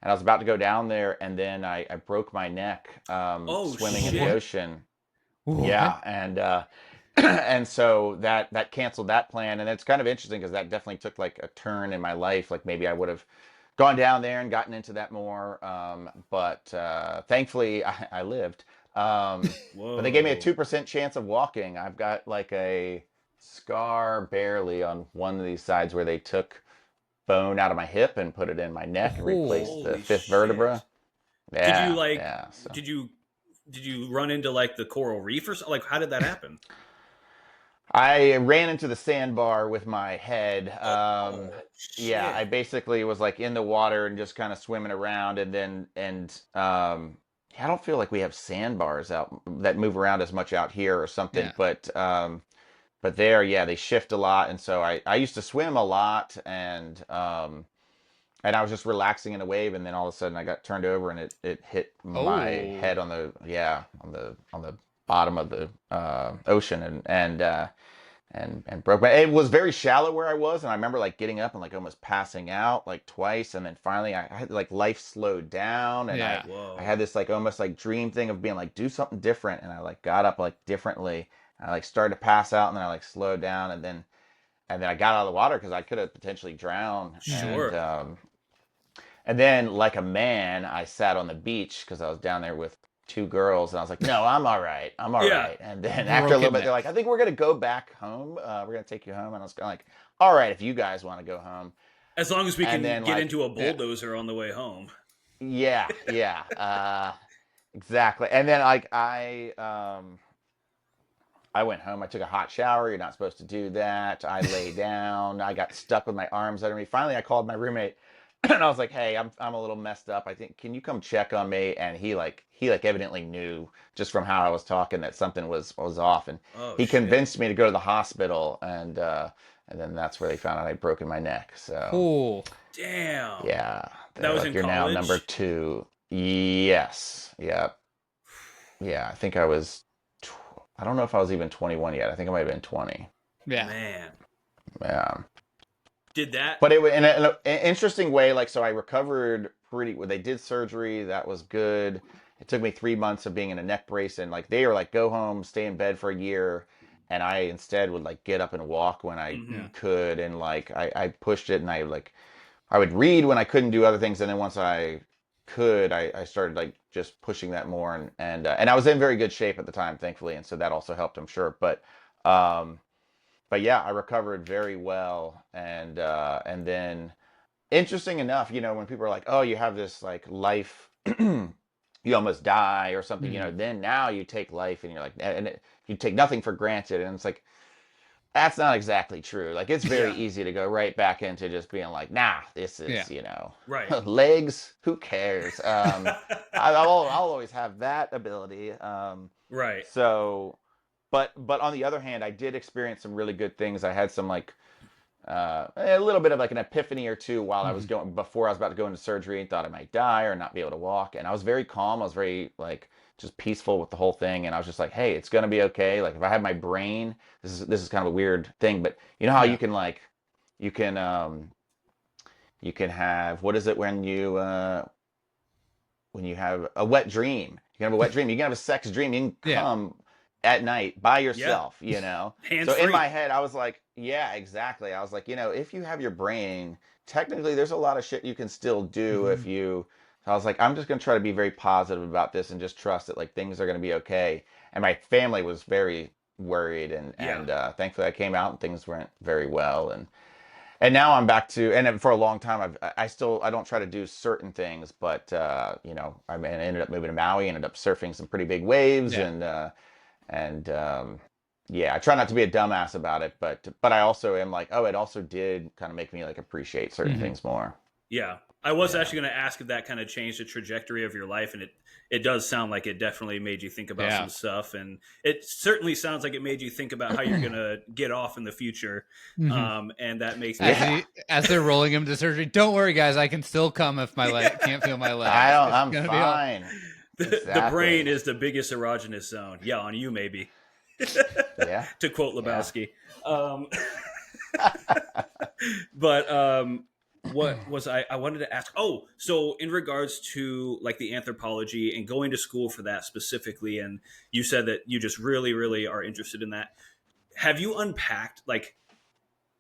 I was about to go down there, and then I broke my neck swimming in the ocean. Ooh, Yeah, and and so that canceled that plan. And it's kind of interesting because that definitely took like a turn in my life. Like maybe I would have gone down there and gotten into that more. But thankfully I lived. But they gave me a 2% chance of walking. I've got like a scar barely on one of these sides where they took bone out of my hip and put it in my neck and replaced the 5th vertebra. Yeah. Did you run into like the coral reef or something? Like, how did that happen? I ran into the sandbar with my head. I basically was like in the water and just kind of swimming around, I don't feel like we have sandbars out that move around as much out here or something, but there, they shift a lot. And so I used to swim a lot, and I was just relaxing in a wave, and then all of a sudden I got turned over and it hit my head on the bottom of the ocean, and broke my. It was very shallow where I was, and I remember like getting up and like almost passing out like twice, and then finally I had like life slowed down, and I had this like almost like dream thing of being like do something different, and I like got up like differently. I like started to pass out, and then I like slowed down, and then I got out of the water because I could have potentially drowned. Sure. And then like a man, I sat on the beach because I was down there with 2 girls, and I was like, no, I'm all right. I'm all right. And then after a little bit, they're like, I think we're going to go back home. We're going to take you home. And I was kind of like, all right, if you guys want to go home. As long as we can get into a bulldozer on the way home. Yeah. Exactly. And then like I went home. I took a hot shower. You're not supposed to do that. I lay down. I got stuck with my arms under me. Finally, I called my roommate, and I was like, "Hey, I'm a little messed up. I think can you come check on me?" And he evidently knew just from how I was talking that something was off, and he convinced me to go to the hospital, and then that's where they found out I'd broken my neck. So, damn. Yeah, that was in you're college? now number 2. Yes. Yep. Yeah, I think I was. I don't know if I was even 21 yet. I think I might have been 20. Yeah. Man. Yeah. Did that? But it was in an interesting way. Like, so I recovered they did surgery. That was good. It took me 3 months of being in a neck brace, and like they were like, go home, stay in bed for a year. And I instead would like get up and walk when I could. And like, I pushed it, and I would read when I couldn't do other things. And then once I could, I started like just pushing that more, and I was in very good shape at the time, thankfully, and so that also helped, I'm sure. But yeah, I recovered very well, and then interesting enough, when people are like, oh, you have this like life, you almost die or something, then now you take life and you're like, and you take nothing for granted, and it's like, that's not exactly true. Like, it's very easy to go right back into just being like, nah, this is, right. legs, who cares? I'll always have that ability. Right. So, but on the other hand, I did experience some really good things. I had some like, a little bit of like an epiphany or two while I was before I was about to go into surgery and thought I might die or not be able to walk. And I was very calm. I was very like, just peaceful with the whole thing. And I was just like, hey, it's gonna be okay. Like if I have my brain, this is kind of a weird thing, but you know how you can like you can you can have, what is it when you have a wet dream? You can have a wet dream. You can have a sex dream. You can come at night by yourself, you know? So in my head, I was like, yeah, exactly. I was like, you know, if you have your brain, technically there's a lot of shit you can still do if you, so I was like, I'm just going to try to be very positive about this and just trust that like things are going to be okay. And my family was very worried and thankfully I came out and things went very well. And now I'm back to, and for a long time, I don't try to do certain things, but, you know, I ended up moving to Maui, ended up surfing some pretty big waves yeah, I try not to be a dumbass about it, but I also am like, oh, it also did kind of make me like appreciate certain things more. Yeah. I was actually going to ask if that kind of changed the trajectory of your life, and it does sound like it definitely made you think about some stuff, and it certainly sounds like it made you think about how you're going to get off in the future, and that makes me... As they're rolling him to surgery, don't worry, guys, I can still come if my leg can't feel my leg. I'm fine. The brain is the biggest erogenous zone. Yeah, on you maybe. Yeah. To quote Lebowski. But what was I wanted to ask? Oh, so in regards to like the anthropology and going to school for that specifically, and you said that you just really, really are interested in that. Have you unpacked like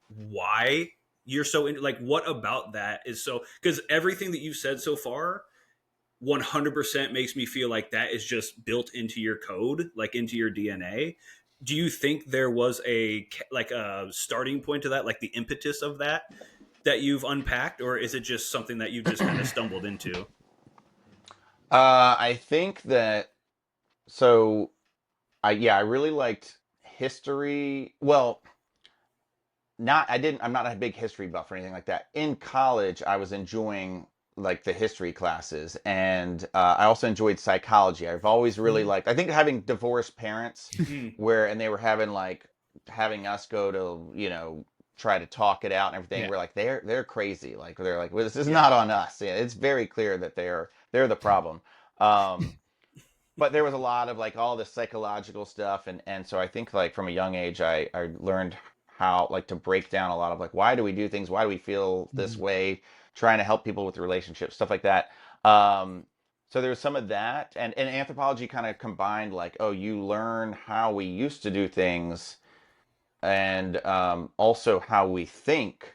why you're so like what about that is so? Because everything that you've said so far 100% makes me feel like that is just built into your code, like into your DNA. Do you think there was a starting point to that, like the impetus of that you've unpacked, or is it just something that you just kind of stumbled into? I think that, so I really liked history. Well, I'm not a big history buff or anything like that. In college, I was enjoying like the history classes, and I also enjoyed psychology. I've always really liked, I think having divorced parents and they were having us go to, you know, try to talk it out and everything. We're like, they're crazy. Like they're like, well, this is not on us. Yeah, it's very clear that they're the problem. But there was a lot of like all this psychological stuff, and so I think like from a young age I learned how like to break down a lot of like, why do we do things, why do we feel this way, trying to help people with relationships, stuff like that. So there was some of that, and anthropology kind of combined like, oh, you learn how we used to do things, and also how we think,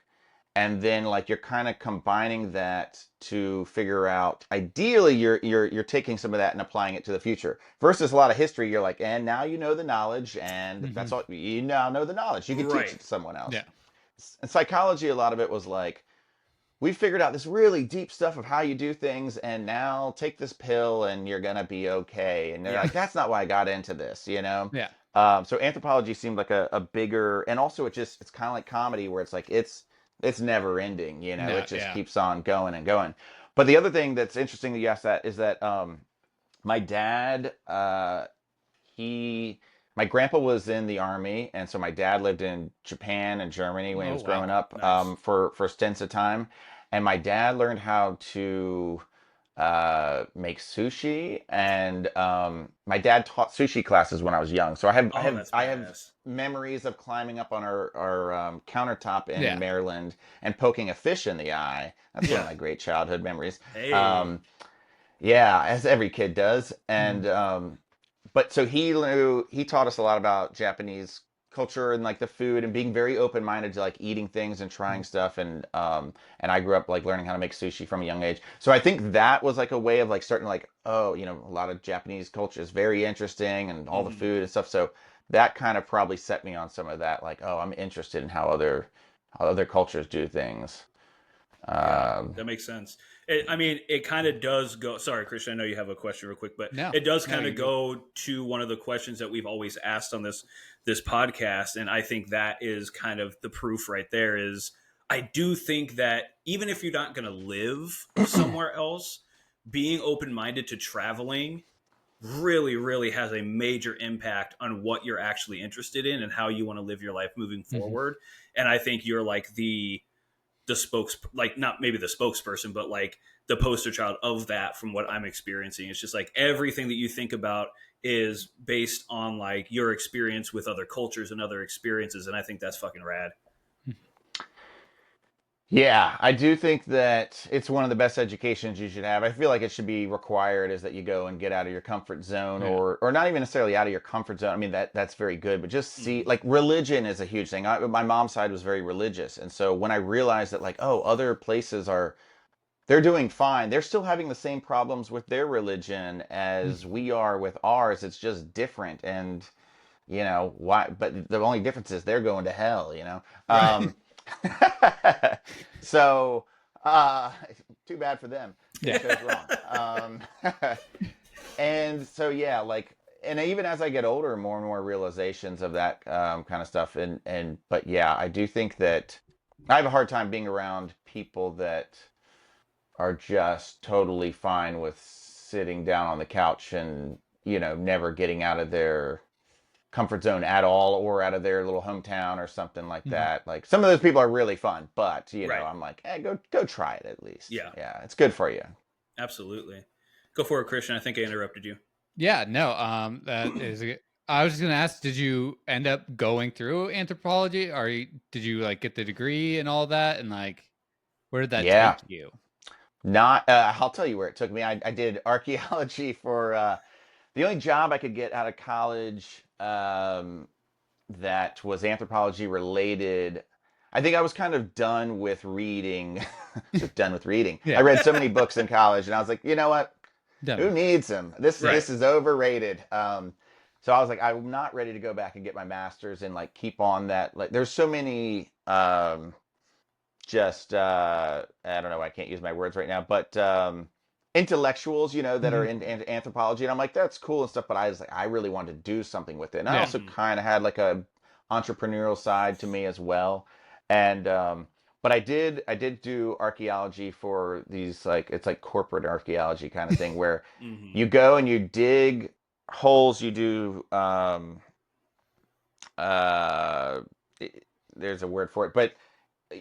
and then like you're kind of combining that to figure out, ideally you're taking some of that and applying it to the future, versus a lot of history you're like, and now you know the knowledge, and that's all you now know, the knowledge you can teach it to someone else. And psychology, a lot of it was like, we figured out this really deep stuff of how you do things, and now take this pill and you're gonna be okay. And they're like, that's not why I got into this, you know? So anthropology seemed like a bigger, and also it's kind of like comedy where it's like it's never ending, you know? It just keeps on going and going. But the other thing that's interesting that you asked that is that my dad, my grandpa was in the army, and so my dad lived in Japan and Germany when he was growing up. Nice. For stints of time, and my dad learned how to make sushi, and my dad taught sushi classes when I was young. So I have memories of climbing up on our countertop in Maryland and poking a fish in the eye. That's one of my great childhood memories. Hey. As every kid does, and. But so he taught us a lot about Japanese culture and like the food, and being very open-minded to like eating things and trying stuff. And I grew up like learning how to make sushi from a young age. So I think that was like a way of like starting like, oh, you know, a lot of Japanese culture is very interesting, and all the food and stuff. So that kind of probably set me on some of that, like, oh, I'm interested in how other cultures do things. That makes sense. It kind of does go. Sorry, Christian, I know you have a question real quick, but it does kind of go to one of the questions that we've always asked on this podcast, and I think that is kind of the proof right there. Is I do think that even if you're not going to live somewhere else, being open-minded to traveling really, really has a major impact on what you're actually interested in and how you want to live your life moving forward. And I think you're like the the not maybe the spokesperson, but like the poster child of that from what I'm experiencing. It's just like everything that you think about is based on like your experience with other cultures and other experiences. And I think that's fucking rad. Yeah, I do think that it's one of the best educations you should have. I feel like it should be required is that you go and get out of your comfort zone or not even necessarily out of your comfort zone. I mean, that's very good, but just see, like religion is a huge thing. My mom's side was very religious. And so when I realized that like, oh, other places they're doing fine. They're still having the same problems with their religion as we are with ours. It's just different. And, you know, why? But the only difference is they're going to hell, you know? Right. So, too bad for them. They chose wrong. And so, yeah, like, and even as I get older, more and more realizations of that kind of stuff. But yeah, I do think that I have a hard time being around people that are just totally fine with sitting down on the couch and, you know, never getting out of their comfort zone at all or out of their little hometown or something like that. Like some of those people are really fun, but you know, I'm like, hey, go try it at least. Yeah. It's good for you. Absolutely. Go for it, Christian. I think I interrupted you. Yeah, no, that is. I was just gonna ask, did you end up going through anthropology, or did you like get the degree and all that, and like, where did that take you? Not, I'll tell you where it took me. I did archaeology for the only job I could get out of college that was anthropology related. I think I was kind of done with reading. Just done with reading. I read so many books in college, and I was like, you know what? Who needs them? This is overrated. So I was like, I'm not ready to go back and get my master's and like keep on that. Like, there's so many. I don't know. I can't use my words right now, but intellectuals, you know, that are in anthropology, and I'm like, that's cool and stuff. But I was like, I really wanted to do something with it, and I also kind of had like a entrepreneurial side to me as well, and but I did do archaeology for these like it's like corporate archaeology kind of thing where you go and you dig holes, you do there's a word for it, but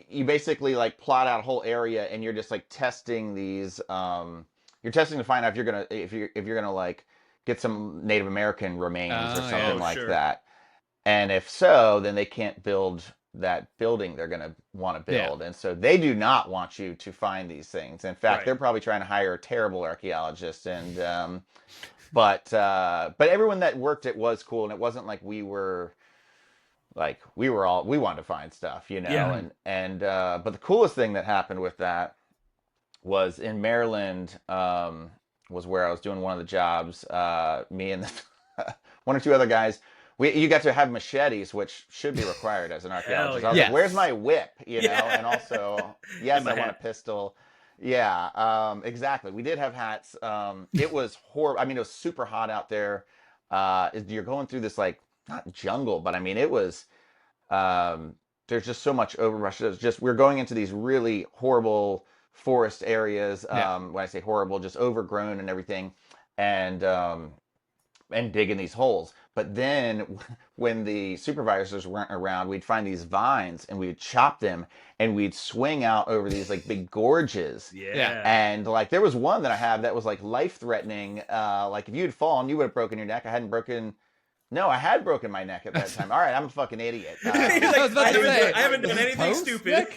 you basically like plot out a whole area and you're just like testing these you're testing to find out if you're gonna like get some Native American remains or something like that, and if so, then they can't build that building they're gonna want to build, and so they do not want you to find these things. In fact, they're probably trying to hire a terrible archaeologist, and but everyone that worked it was cool, and it wasn't like we wanted to find stuff, you know, and but the coolest thing that happened with that was in Maryland, was where I was doing one of the jobs, me and one or two other guys, you got to have machetes, which should be required as an archaeologist. I was like, where's my whip, you know, and also, yes, I want a pistol. Yeah, exactly. We did have hats. It was horrible. I mean, it was super hot out there. You're going through this like, not jungle, but I mean, it was, there's just so much overbrush. It was just, we're going into these really horrible forest areas. When I say horrible, just overgrown and everything, and digging these holes. But then when the supervisors weren't around, we'd find these vines and we'd chop them and we'd swing out over these like big gorges. And like, there was one that I have that was like life-threatening. Like if you'd fallen, you would have broken your neck. I had broken my neck at that time. All right, I'm a fucking idiot. I haven't done anything stupid.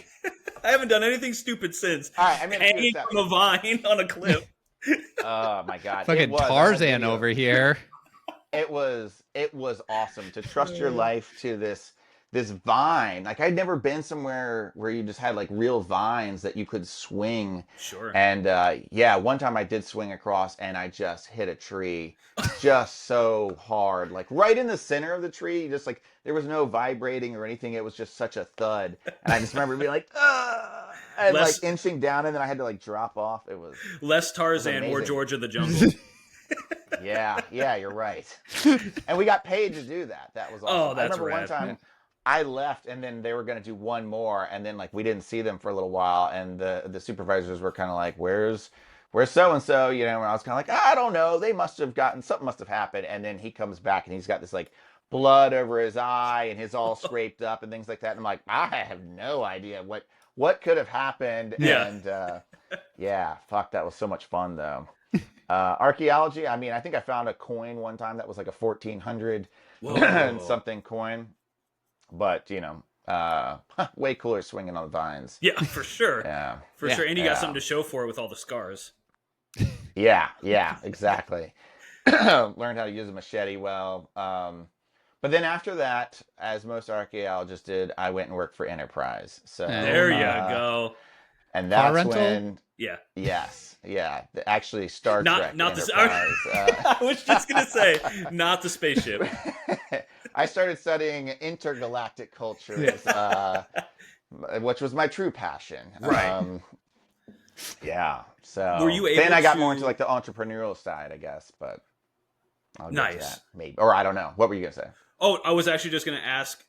I haven't done anything stupid since. All right, I'm hanging from a vine on a cliff. Oh my god! Fucking Tarzan over here. It was awesome to trust your life to this vine. Like, I'd never been somewhere where you just had like real vines that you could swing. Sure. And one time I did swing across and I just hit a tree just so hard, like right in the center of the tree. Just like, there was no vibrating or anything. It was just such a thud. And I just remember being like, and like inching down, and then I had to like drop off. It was less Tarzan, more George of the Jungle. Yeah, you're right. And we got paid to do that. That was awesome. Oh, that's I remember rad. One time I left, and then they were going to do one more, and then like we didn't see them for a little while, and the supervisors were kind of like, where's so and so, you know? And I was kind of like, I don't know. They must have something must have happened. And then he comes back, and he's got this like blood over his eye, and his all scraped up and things like that. And I'm like, I have no idea what what could have happened? Yeah. And yeah, fuck, that was so much fun though. Archaeology, I mean, I think I found a coin one time that was like a 1400 and Whoa. something coin, but way cooler swinging on the vines. Yeah, for sure. Yeah. For sure. And you got Yeah. something to show for it with all the scars. Yeah, exactly. Learned how to use a machete well. But then after that, as most archaeologists did, I went and worked for Enterprise. So There you go. and Car that's rental? when, Yeah. yes, yeah, actually Star Trek Not the. Enterprise. I was just gonna say, not the spaceship. I started studying intergalactic cultures, which was my true passion. Right. Yeah. So Were you then able I got to- more into like the entrepreneurial side, I guess, but I'll get to Nice. that, maybe. Or I don't know. What were you gonna say? Oh, I was actually just gonna ask.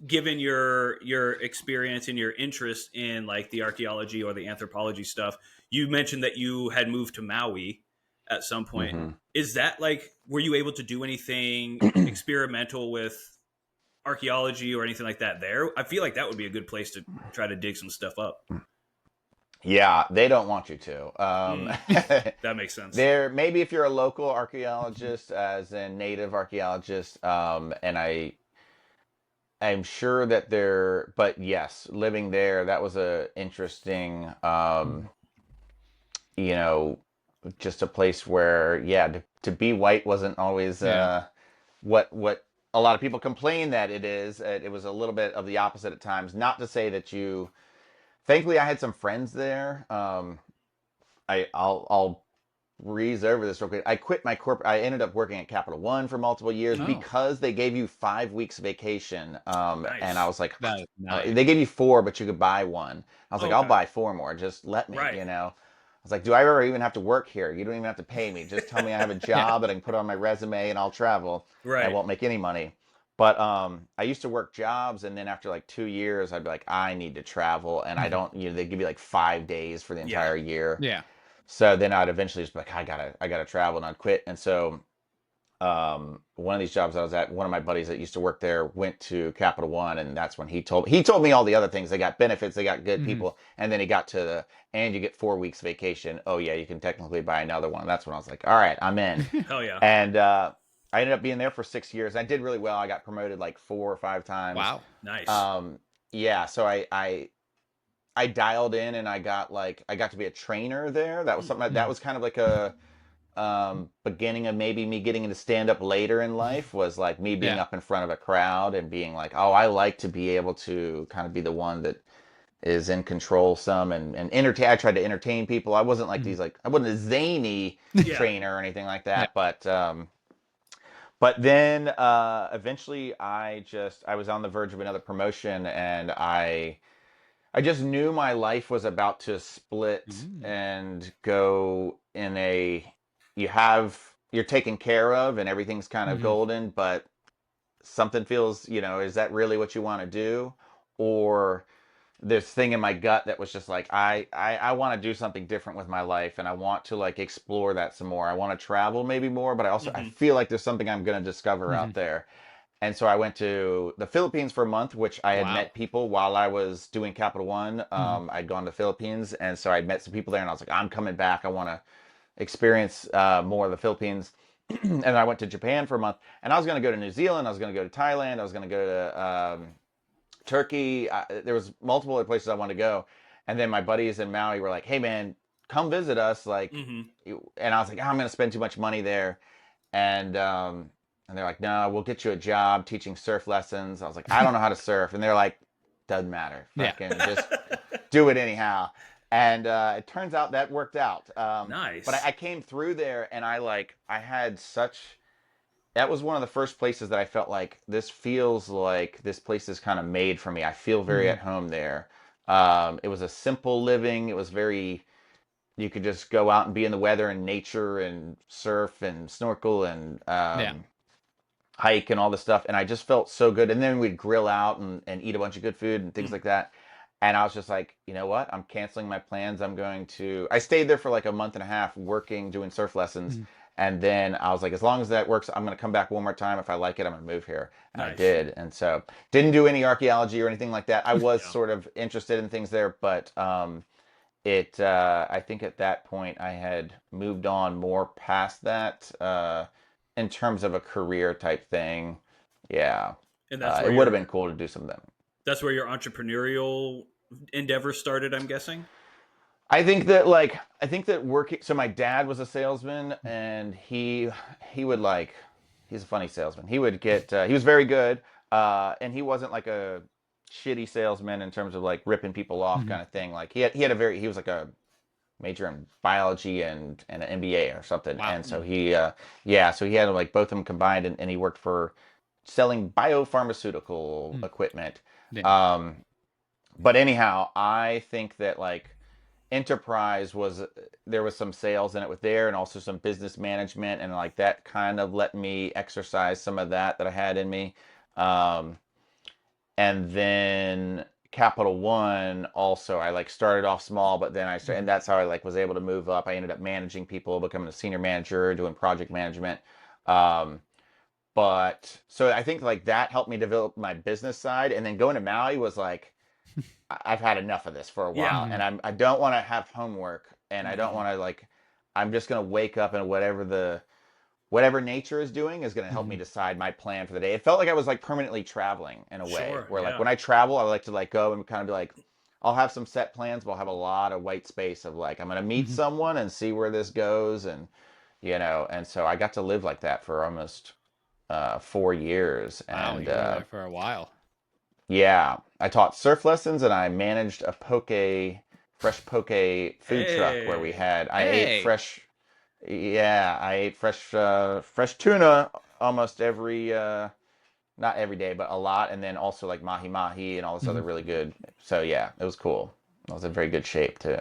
Given your experience and your interest in like the archaeology or the anthropology stuff, you mentioned that you had moved to Maui at some point. Mhm. Is that like, were you able to do anything experimental with archaeology or anything like that there? I feel like that would be a good place to try to dig some stuff up. Yeah, they don't want you to. That makes sense. There, maybe if you're a local archaeologist, as a native archaeologist, and I'm sure that there, but yes, living there, that was a interesting, just a place where, yeah, to be white wasn't always what a lot of people complain that it is. It was a little bit of the opposite at times. Not to say that you. Thankfully, I had some friends there. I'll breeze over this real quick. I quit my corporate. I ended up working at Capital One for multiple years because they gave you 5 weeks vacation. Nice. And I was like, That is nice. they gave you 4, but you could buy one. I was like, I'll Okay. buy 4 more. Just let me, Right. I was like, do I ever even have to work here? You don't even have to pay me. Just tell me I have a job that I can put on my resume and I'll travel. Right. I won't make any money. But I used to work jobs, and then after like 2 years, I'd be like, I need to travel, and I don't. They give you like 5 days for the entire year. Yeah. So then I'd eventually just be like, I gotta travel, and I'd quit. And so one of these jobs I was at, one of my buddies that used to work there went to Capital One, and that's when he told me all the other things. They got benefits, they got good people, and then he got to and you get 4 weeks vacation. Oh yeah, you can technically buy another one. And that's when I was like, all right, I'm in. Hell yeah. And I ended up being there for 6 years. I did really well. I got promoted like 4 or 5 times. Wow. Nice. Yeah, so I dialed in, and I got to be a trainer there. That was something that was kind of like a beginning of maybe me getting into stand up later in life, was like me being up in front of a crowd and being like, oh, I like to be able to kind of be the one that is in control some and entertain. I tried to entertain people. I wasn't like these, like, I wasn't a zany trainer or anything like that, but then eventually I was on the verge of another promotion, and I just knew my life was about to split and go in you're taken care of and everything's kind of golden, but something feels, is that really what you want to do? Or this thing in my gut that was just like, I want to do something different with my life, and I want to like explore that some more. I want to travel maybe more, but I also I feel like there's something I'm going to discover out there. And so I went to the Philippines for a month, which I had met people while I was doing Capital One. I'd gone to the Philippines, and so I'd met some people there, and I was like, I'm coming back. I want to experience more of the Philippines. And I went to Japan for a month, and I was going to go to New Zealand. I was going to go to Thailand. I was going to go to Turkey. There was multiple other places I wanted to go. And then my buddies in Maui were like, hey man, come visit us. Like, and I was like, I'm going to spend too much money there. And they're like, no, we'll get you a job teaching surf lessons. I was like, I don't know how to surf. And they're like, doesn't matter. Fucking just do it anyhow. And it turns out that worked out. Nice. But I came through there, and that was one of the first places that I felt like this feels like this place is kind of made for me. I feel very at home there. It was a simple living. It was you could just go out and be in the weather and nature and surf and snorkel and hike and all this stuff. And I just felt so good. And then we'd grill out and eat a bunch of good food and things like that. And I was just like, you know what? I'm canceling my plans. I stayed there for like a month and a half working, doing surf lessons. And then I was like, as long as that works, I'm going to come back one more time. If I like it, I'm going to move here. And I did. And so didn't do any archaeology or anything like that. I was sort of interested in things there, but I think at that point I had moved on more past that in terms of a career type thing. Yeah. And that's it would have been cool to do some of them. That's where your entrepreneurial endeavor started, I'm guessing? I think that working. So my dad was a salesman, and he would like, he's a funny salesman. He would get, he was very good, and he wasn't like a shitty salesman in terms of like ripping people off kind of thing. Like he was like a major in biology and an MBA or something. Wow. And so so he had like both of them combined, and he worked for selling biopharmaceutical equipment. Yeah. But anyhow, I think that like enterprise there was some sales in it with there, and also some business management, and like that kind of let me exercise some of that I had in me. And then Capital One also, I like started off small, but then and that's how I like was able to move up. I ended up managing people, becoming a senior manager, doing project management. But so I think like that helped me develop my business side, and then going to Maui was like, I've had enough of this for a while, and I don't want to have homework, and I don't want to like, I'm just going to wake up, and whatever nature is doing is going to help me decide my plan for the day. It felt like I was like permanently traveling in a way, where like when I travel, I like to like go and kind of be like, I'll have some set plans, but I'll have a lot of white space of like, I'm going to meet someone and see where this goes. And, and so I got to live like that for almost 4 years. Wow, and you were there for a while. Yeah, I taught surf lessons, and I managed a fresh poke food truck where I ate fresh tuna almost every, not every day, but a lot. And then also like mahi and all this other really good. So yeah, it was cool. I was in very good shape too.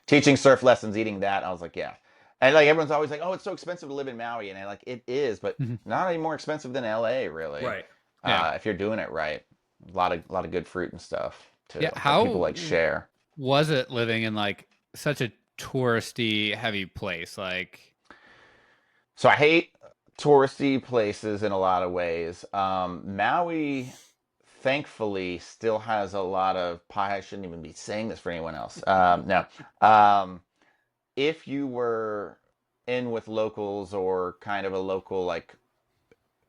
Teaching surf lessons, eating that. I was like, yeah. And like everyone's always like, oh, it's so expensive to live in Maui. And I like, it is, but not any more expensive than LA really. Right. If you're doing it right. A lot of good fruit and stuff too. Yeah, how people like share. Was it living in like such a touristy heavy place? Like, so I hate touristy places in a lot of ways. Maui, thankfully, still has a lot of pie. I shouldn't even be saying this for anyone else. No. If you were in with locals or kind of a local like,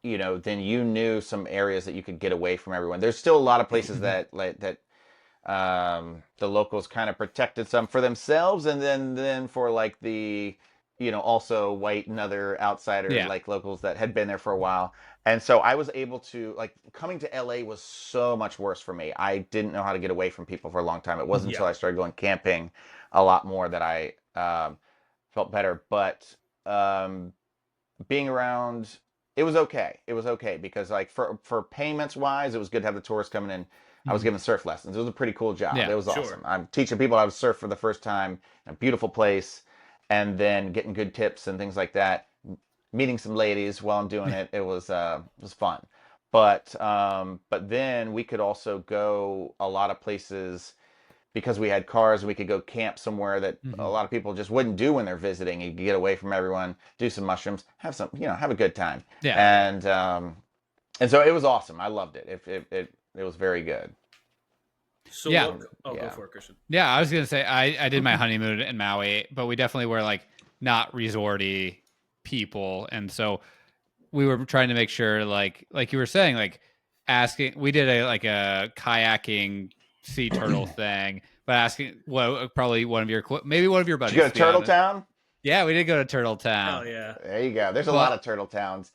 then you knew some areas that you could get away from everyone. There's still a lot of places that the locals kind of protected some for themselves, and then for like the, also white and other outsider like locals that had been there for a while. And so I was able to like, coming to LA was so much worse for me. I didn't know how to get away from people for a long time. It wasn't until I started going camping a lot more that I felt better. But being around, it was okay. It was okay because like for payments wise, it was good to have the tourists coming in. I was giving surf lessons. It was a pretty cool job. It was awesome. I'm teaching people how to surf for the first time in a beautiful place, and then getting good tips and things like that. Meeting some ladies while I'm doing it. It was fun. But then we could also go a lot of places because we had cars, and we could go camp somewhere that a lot of people just wouldn't do when they're visiting. You could get away from everyone, do some mushrooms, have a good time. Yeah. And so it was awesome. I loved it. It was very good. So go for it, Christian. Yeah, I was gonna say I did my honeymoon in Maui, but we definitely were like not resorty people, and so we were trying to make sure, like you were saying, like asking. We did a kayaking sea turtle thing, but asking probably maybe one of your buddies. Did you go to Turtle Town? Yeah, we did go to Turtle Town. Oh yeah, there you go. There's a lot of turtle towns.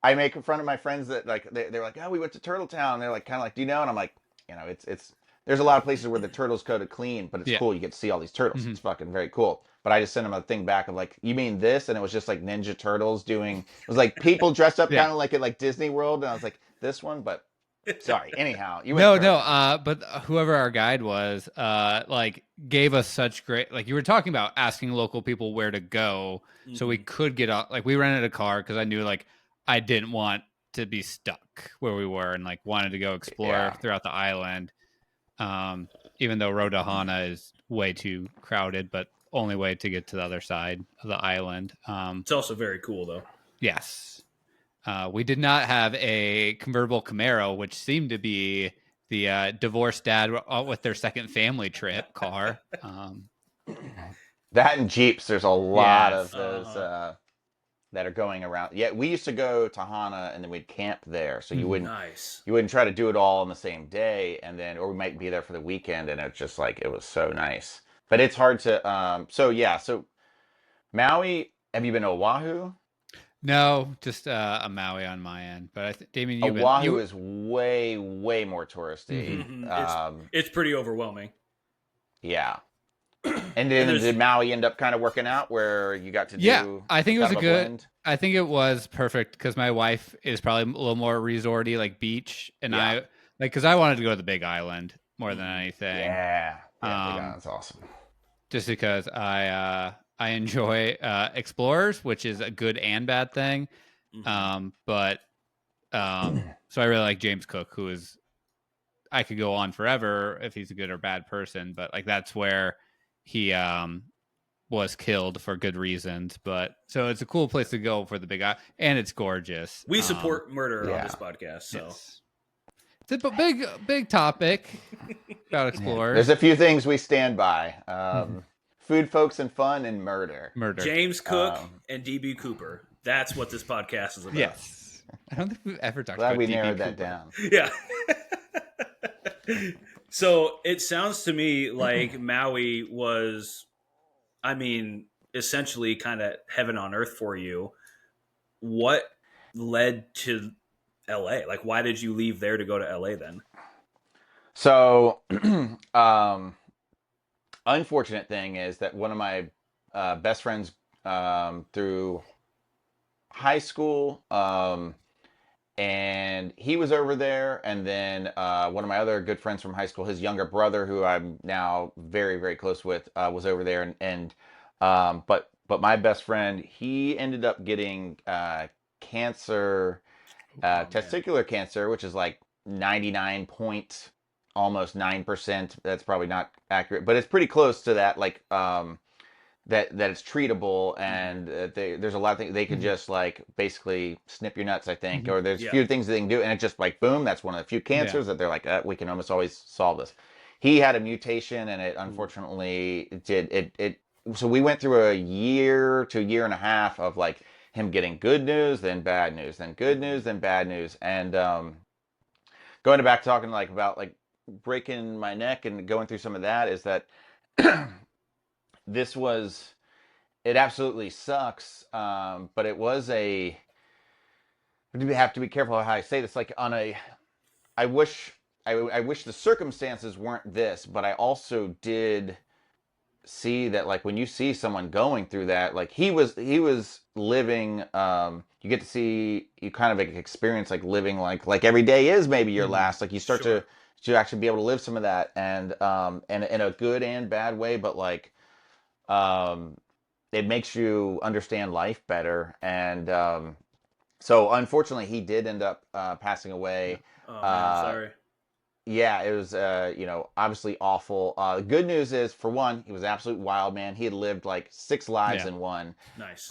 I make fun of my friends that like they're like, oh, we went to Turtle Town. They're like kind of like, do you know? And I'm like, it's there's a lot of places where the turtles coated clean, but it's cool. You get to see all these turtles. It's fucking very cool. But I just sent them a thing back of like, you mean this? And it was just like Ninja Turtles it was like people dressed up kind of like at like Disney World. And I was like, this one, but sorry. Anyhow, but whoever our guide was, like gave us such great, like you were talking about asking local people where to go. So we could get out, like we rented a car because I knew like I didn't want to be stuck where we were and like wanted to go explore throughout the island. Even though Rodahana is way too crowded, but only way to get to the other side of the island. It's also very cool, though. Yes. We did not have a convertible Camaro, which seemed to be the divorced dad with their second family trip car. That and Jeeps, there's a lot Yes. of those that are going around. Yeah, we used to go to Hana and then we'd camp there. So you wouldn't try to do it all on the same day, and then or we might be there for the weekend, and it's just like it was so nice. But it's hard to so Maui, have you been to Oahu? No, just a Maui on my end. But I think, Damien, Oahu is way, way more touristy. It's pretty overwhelming. Yeah. And then did Maui end up kind of working out where you got to do? Yeah, I think it was blend? I think it was perfect because my wife is probably a little more resorty, like beach, and because I wanted to go to the Big Island more than anything. Yeah, Big Island's awesome. Just because I enjoy explorers, which is a good and bad thing. So I really like James Cook, who is I could go on forever if he's a good or bad person, but like that's where he was killed for good reasons. But so it's a cool place to go for the Big Eye, and it's gorgeous. We support murder on this podcast, so it's a big topic about explorers. There's a few things we stand by: food, folks, and fun, and murder. James Cook and DB Cooper. That's what this podcast is about. Yes, I don't think we've ever talked Glad about we DB narrowed Cooper. that down. Yeah. So it sounds to me like Maui was, I mean, essentially kind of heaven on earth for you. What led to LA? Like, why did you leave there to go to LA then? So, unfortunate thing is that one of my best friends through high school, and he was over there, and then one of my other good friends from high school, his younger brother, who I'm now very, very close with, was over there, but my best friend, he ended up getting cancer, testicular cancer, which is like 99 point almost 9%. That's probably not accurate, but it's pretty close to that. Like that it's treatable, and there's a lot of things they could just like basically snip your nuts, I think, or there's a few things that they can do, and it's just like boom, that's one of the few cancers that they're like, we can almost always solve this. He had a mutation, and it unfortunately did. So we went through a year to a year and a half of like him getting good news, then bad news, then good news, then bad news, and going back talking like about like breaking my neck and going through some of that is that. It absolutely sucks, but it was you have to be careful how I say this. Like I wish the circumstances weren't this, but I also did see that like when you see someone going through that, like he was living, you get to see, you kind of experience like living like every day is maybe your last, like you start to actually be able to live some of that, and in a good and bad way, but like, it makes you understand life better. And so unfortunately he did end up passing away. Oh, man, sorry. Yeah, it was obviously awful. The good news is, for one, he was an absolute wild man. He had lived like 6 lives in one. Nice.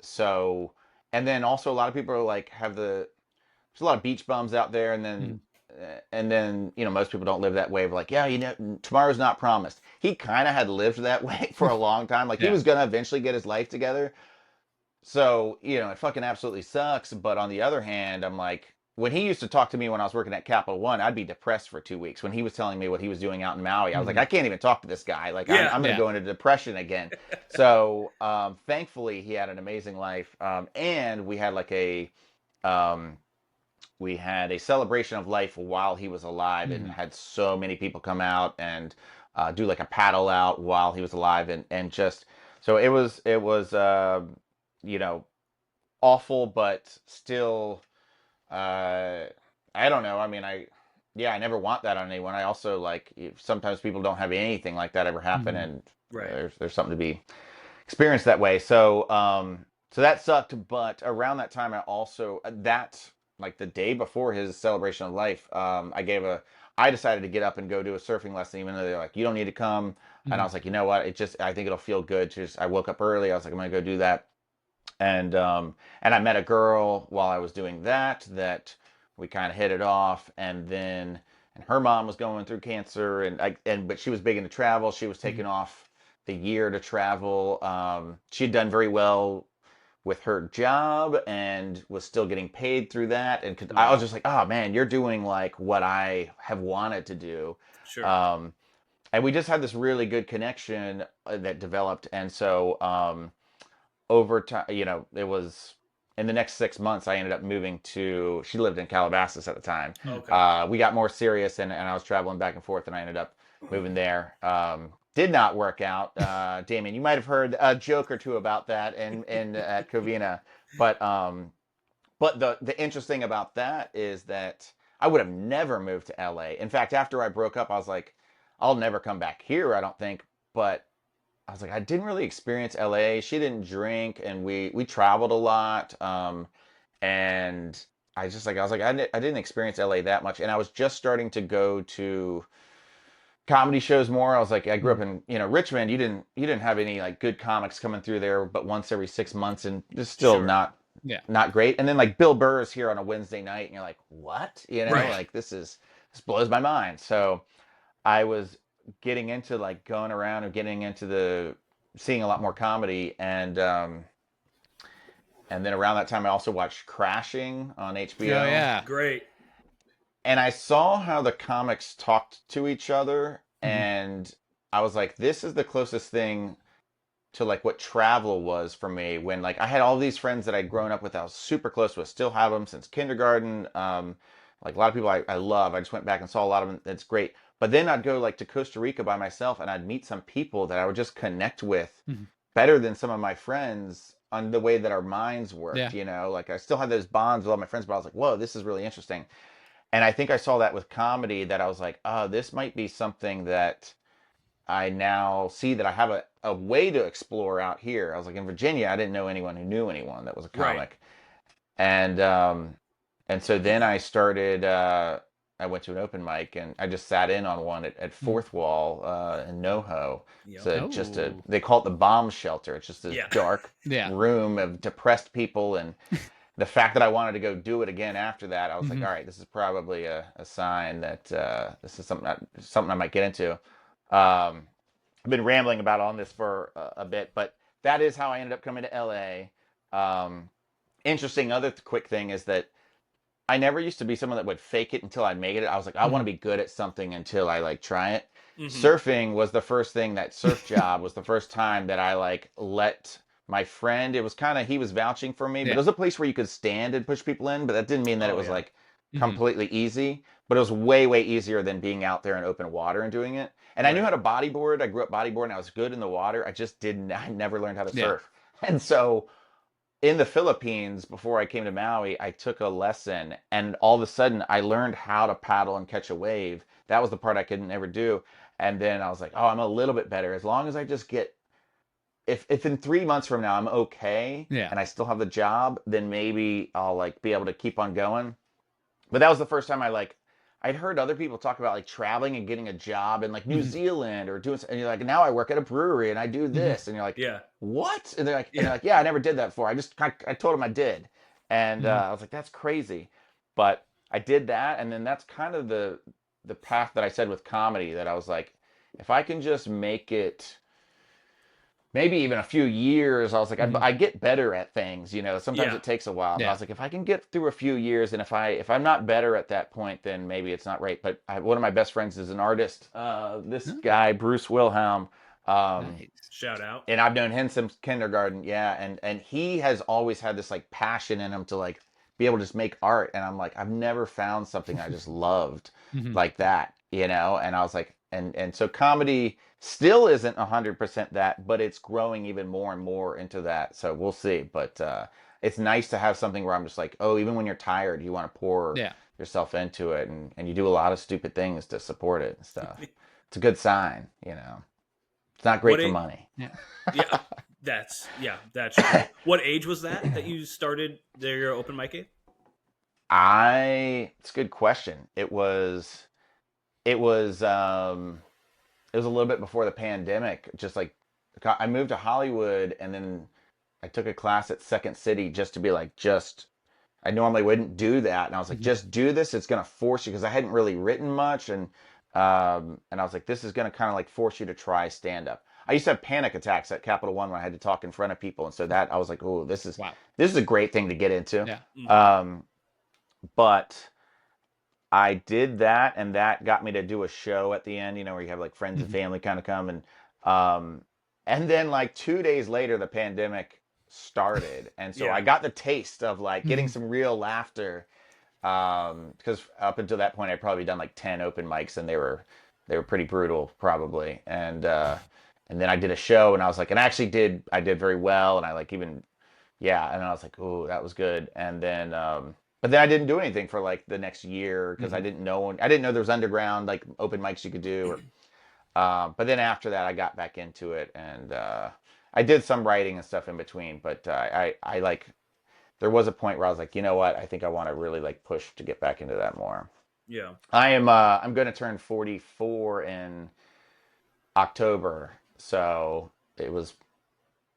So, and then also a lot of people are like there's a lot of beach bums out there, and then most people don't live that way. But like, tomorrow's not promised. He kind of had lived that way for a long time. Like he was gonna eventually get his life together. So it fucking absolutely sucks. But on the other hand, I'm like, when he used to talk to me when I was working at Capital One, I'd be depressed for 2 weeks. When he was telling me what he was doing out in Maui, I was like, I can't even talk to this guy. Like I'm gonna go into depression again. So thankfully he had an amazing life, and we had like we had a celebration of life while he was alive, and had so many people come out and do like a paddle out while he was alive, and just so it was awful, but still I don't know. I mean, I never want that on anyone. I also like sometimes people don't have anything like that ever happen, and there's something to be experienced that way. So so that sucked, but around that time I also like the day before his celebration of life, I decided to get up and go do a surfing lesson, even though they're like, you don't need to come. And I was like, you know what? I think it'll feel good. I woke up early. I was like, I'm going to go do that. And I met a girl while I was doing that we kind of hit it off. And her mom was going through cancer but she was big into travel. She was taking off the year to travel. She'd done very well with her job and was still getting paid through that. And I was just like, oh man, you're doing like what I have wanted to do. Sure. And we just had this really good connection that developed. And so over time, it was in the next 6 months, I ended up moving she lived in Calabasas at the time. Okay. We got more serious and I was traveling back and forth and I ended up moving there. Did not work out. Damien, you might have heard a joke or two about that at Covina. But the interesting about that is that I would have never moved to LA. In fact, after I broke up, I was like, I'll never come back here, I don't think. But I was like, I didn't really experience LA. She didn't drink and we traveled a lot. And I didn't experience LA that much. And I was just starting to go to comedy shows more. I was like, I grew up in, Richmond. You didn't have any like good comics coming through there, but once every 6 months, and it's still not great. And then like Bill Burr is here on a Wednesday night, and you're like, what? Right. Like this blows my mind. So I was getting into like going around and getting into seeing a lot more comedy, and then around that time I also watched Crashing on HBO. Oh yeah, great. And I saw how the comics talked to each other, and I was like, this is the closest thing to like what travel was for me, when like I had all these friends that I'd grown up with, I was super close with, still have them since kindergarten. Like a lot of people I love. I just went back and saw a lot of them. It's great. But then I'd go like to Costa Rica by myself and I'd meet some people that I would just connect with better than some of my friends on the way that our minds worked, like I still had those bonds with all my friends, but I was like, whoa, this is really interesting. And I think I saw that with comedy, that I was like, oh, this might be something that I now see that I have a way to explore out here. I was like, in Virginia, I didn't know anyone who knew anyone that was a comic. Right. And so then I started, I went to an open mic and I just sat in on one at Fourth Wall in NoHo. Yep. So they call it the bomb shelter. It's just this dark room of depressed people. And the fact that I wanted to go do it again after that, I was like, all right, this is probably a sign that this is something I might get into. I've been rambling about on this for a bit, but that is how I ended up coming to LA. Interesting other quick thing is that I never used to be someone that would fake it until I made it. I was like, I want to be good at something until I like try it. Surfing was the first thing. That surf job was the first time that I like let my friend, it was kind of, he was vouching for me, but it was a place where you could stand and push people in, but that didn't mean that it was like completely easy, but it was way, way easier than being out there in open water and doing it. And I knew how to bodyboard. I grew up bodyboarding. I was good in the water. I never learned how to surf. And so in the Philippines, before I came to Maui, I took a lesson and all of a sudden I learned how to paddle and catch a wave. That was the part I could never do. And then I was like, oh, I'm a little bit better. As long as I just get, if in 3 months from now I'm okay and I still have the job, then maybe I'll like be able to keep on going. But that was the first time I'd heard other people talk about like traveling and getting a job in like New Zealand or doing, and you're like, now I work at a brewery and I do this. And you're like, what? And they're like, I never did that before. I told them I did. And I was like, that's crazy. But I did that. And then that's kind of the path that I said with comedy, that I was like, if I can just make it maybe even a few years, I was like, I get better at things, sometimes it takes a while. But I was like, if I can get through a few years, and if I'm not better at that point, then maybe it's not right. But one of my best friends is an artist, this guy, Bruce Wilhelm. Nice. Shout out. And I've known him since kindergarten. Yeah. And he has always had this like passion in him to like be able to just make art. And I'm like, I've never found something I just loved like that, and I was like, and so comedy still isn't 100% that, but it's growing even more and more into that. So we'll see. But it's nice to have something where I'm just like, oh, even when you're tired, you want to pour yourself into it, and you do a lot of stupid things to support it and stuff. It's a good sign, It's not great for money. That's true. What age was that you started your open mic game? It's a good question. It was it was a little bit before the pandemic. Just like I moved to Hollywood, and then I took a class at Second City just to be like, I normally wouldn't do that. And I was like, just do this. It's going to force you, because I hadn't really written much. And I was like, this is going to kind of like force you to try stand up. I used to have panic attacks at Capital One when I had to talk in front of people. And so that I was like, oh, this is a great thing to get into. Yeah. But I did that, and that got me to do a show at the end, where you have like friends and family kind of come. And then like 2 days later, the pandemic started. And so I got the taste of like getting some real laughter. Because up until that point, I'd probably done like 10 open mics, and they were pretty brutal probably. And then I did a show, and I was like, and I did very well. And I like even, and I was like, oh, that was good. And then, but then I didn't do anything for like the next year, because I didn't know there was underground like open mics you could do. But then after that, I got back into it, and I did some writing and stuff in between. But I like, there was a point where I was like, you know what? I think I want to really like push to get back into that more. Yeah. I'm going to turn 44 in October. So it was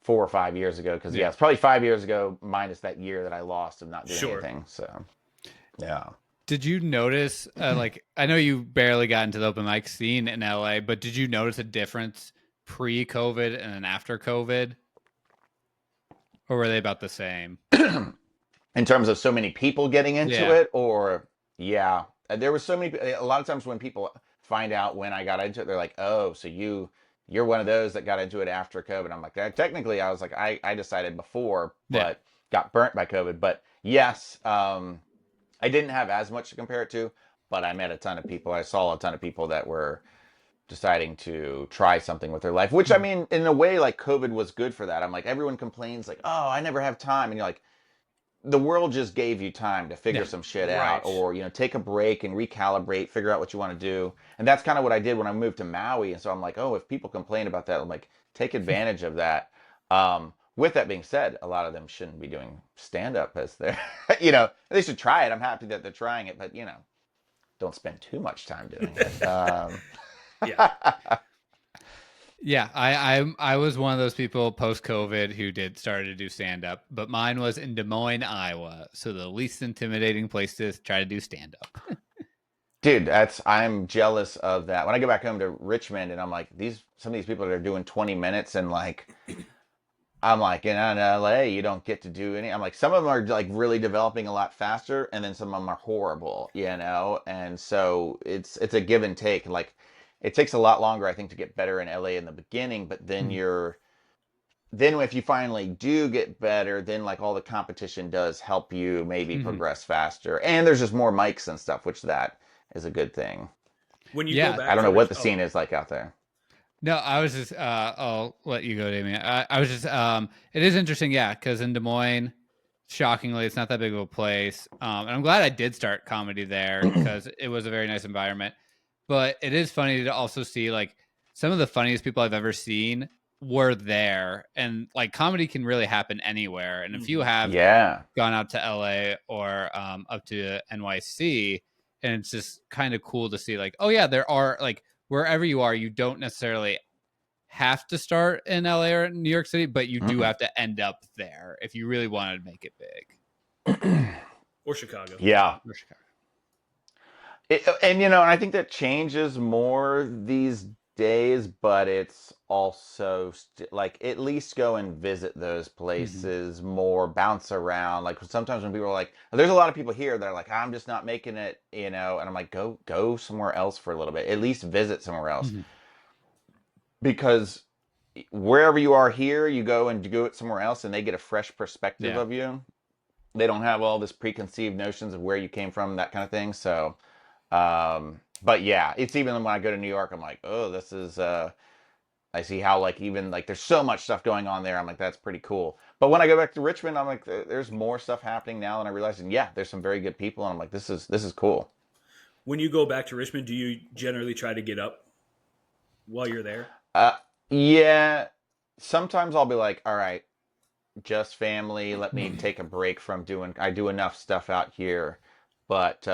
4 or 5 years ago. Because it's probably 5 years ago minus that year that I lost of not doing anything. So, yeah. Did you notice, like, I know you barely got into the open mic scene in LA, but did you notice a difference pre-COVID and then after COVID? Or were they about the same? In terms of so many people getting into it, or there were so many. A lot of times when people find out when I got into it, they're like, "Oh, so you're one of those that got into it after COVID." I'm like, technically, I was like, I decided before, but got burnt by COVID. But yes, I didn't have as much to compare it to, but I met a ton of people. I saw a ton of people that were deciding to try something with their life, which I mean, in a way, like COVID was good for that. I'm like, everyone complains like, oh, I never have time. And you're like, the world just gave you time to figure some shit out, or, take a break and recalibrate, figure out what you want to do. And that's kind of what I did when I moved to Maui. And so I'm like, oh, if people complain about that, I'm like, take advantage of that. With that being said, a lot of them shouldn't be doing stand-up as their, they should try it. I'm happy that they're trying it, but, don't spend too much time doing it. Yeah, I was one of those people post-COVID who started to do stand-up, but mine was in Des Moines, Iowa, so the least intimidating place to try to do stand-up. Dude, I'm jealous of that. When I go back home to Richmond, and I'm like, some of these people that are doing 20 minutes, and like, I'm like, in LA, you don't get to do any. I'm like, some of them are like really developing a lot faster, and then some of them are horrible, and so it's a give and take. Like, it takes a lot longer, I think, to get better in LA in the beginning, but then then if you finally do get better, then like all the competition does help you maybe progress faster. And there's just more mics and stuff, which that is a good thing. When you go back, I don't know what the scene is like out there. No, I was just, I'll let you go, Damien. I was just, it is interesting, because in Des Moines, shockingly, it's not that big of a place. And I'm glad I did start comedy there, because it was a very nice environment. But it is funny to also see like some of the funniest people I've ever seen were there, and like comedy can really happen anywhere. And if you have gone out to LA or up to NYC, and it's just kind of cool to see like, oh yeah, there are like wherever you are, you don't necessarily have to start in LA or New York City, but you do have to end up there if you really want to make it big. Or Chicago. Yeah. Or Chicago. And I think that changes more these days, but it's also like, at least go and visit those places more, bounce around. Like sometimes when people are like, there's a lot of people here that are like, I'm just not making it, and I'm like, go somewhere else for a little bit, at least visit somewhere else. Because wherever you are here, you go and do it somewhere else, and they get a fresh perspective of you. They don't have all this preconceived notions of where you came from, that kind of thing. So, but yeah, it's even when I go to New York, I'm like, oh, this is, I see how like, even like there's so much stuff going on there. I'm like, that's pretty cool. But when I go back to Richmond, I'm like, there's more stuff happening now. And I realized, there's some very good people. And I'm like, this is cool. When you go back to Richmond, do you generally try to get up while you're there? Yeah. Sometimes I'll be like, all right, just family. Let me take a break from I do enough stuff out here. But,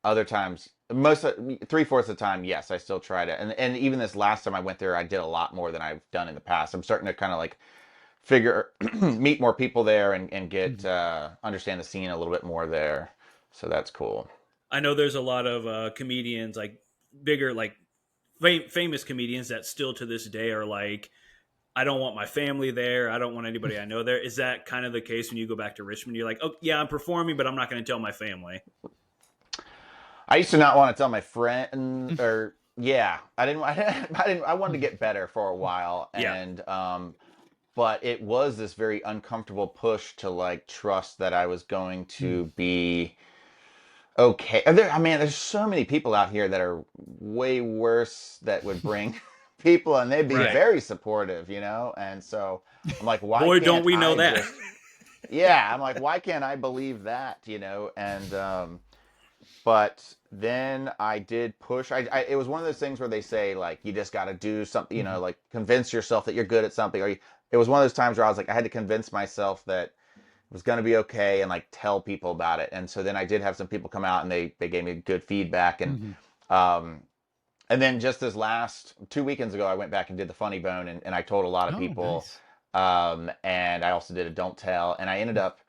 other times, 3/4 of the time, yes, I still try to. And even this last time I went there, I did a lot more than I've done in the past. I'm starting to kind of like meet more people there and get understand the scene a little bit more there. So that's cool. I know there's a lot of comedians, like bigger, like famous comedians that still to this day are like, I don't want my family there. I don't want anybody I know there. Is that kind of the case when you go back to Richmond? You're like, oh yeah, I'm performing, but I'm not going to tell my family. I used to not want to tell my friend, or yeah, I wanted to get better for a while, and but it was this very uncomfortable push to like trust that I was going to be okay. There's so many people out here that are way worse that would bring people, and they'd be very supportive, and so I'm like, why boy, can't don't we know I that? I'm like, why can't I believe that, and but then I did push. It was one of those things where they say like you just got to do something, like convince yourself that you're good at something. It was one of those times where I was like, I had to convince myself that it was going to be okay and like tell people about it. And so then I did have some people come out and they gave me good feedback. And then just this last 2 weekends ago, I went back and did the Funny Bone and I told a lot of people. Nice. And I also did a Don't Tell, and I ended up.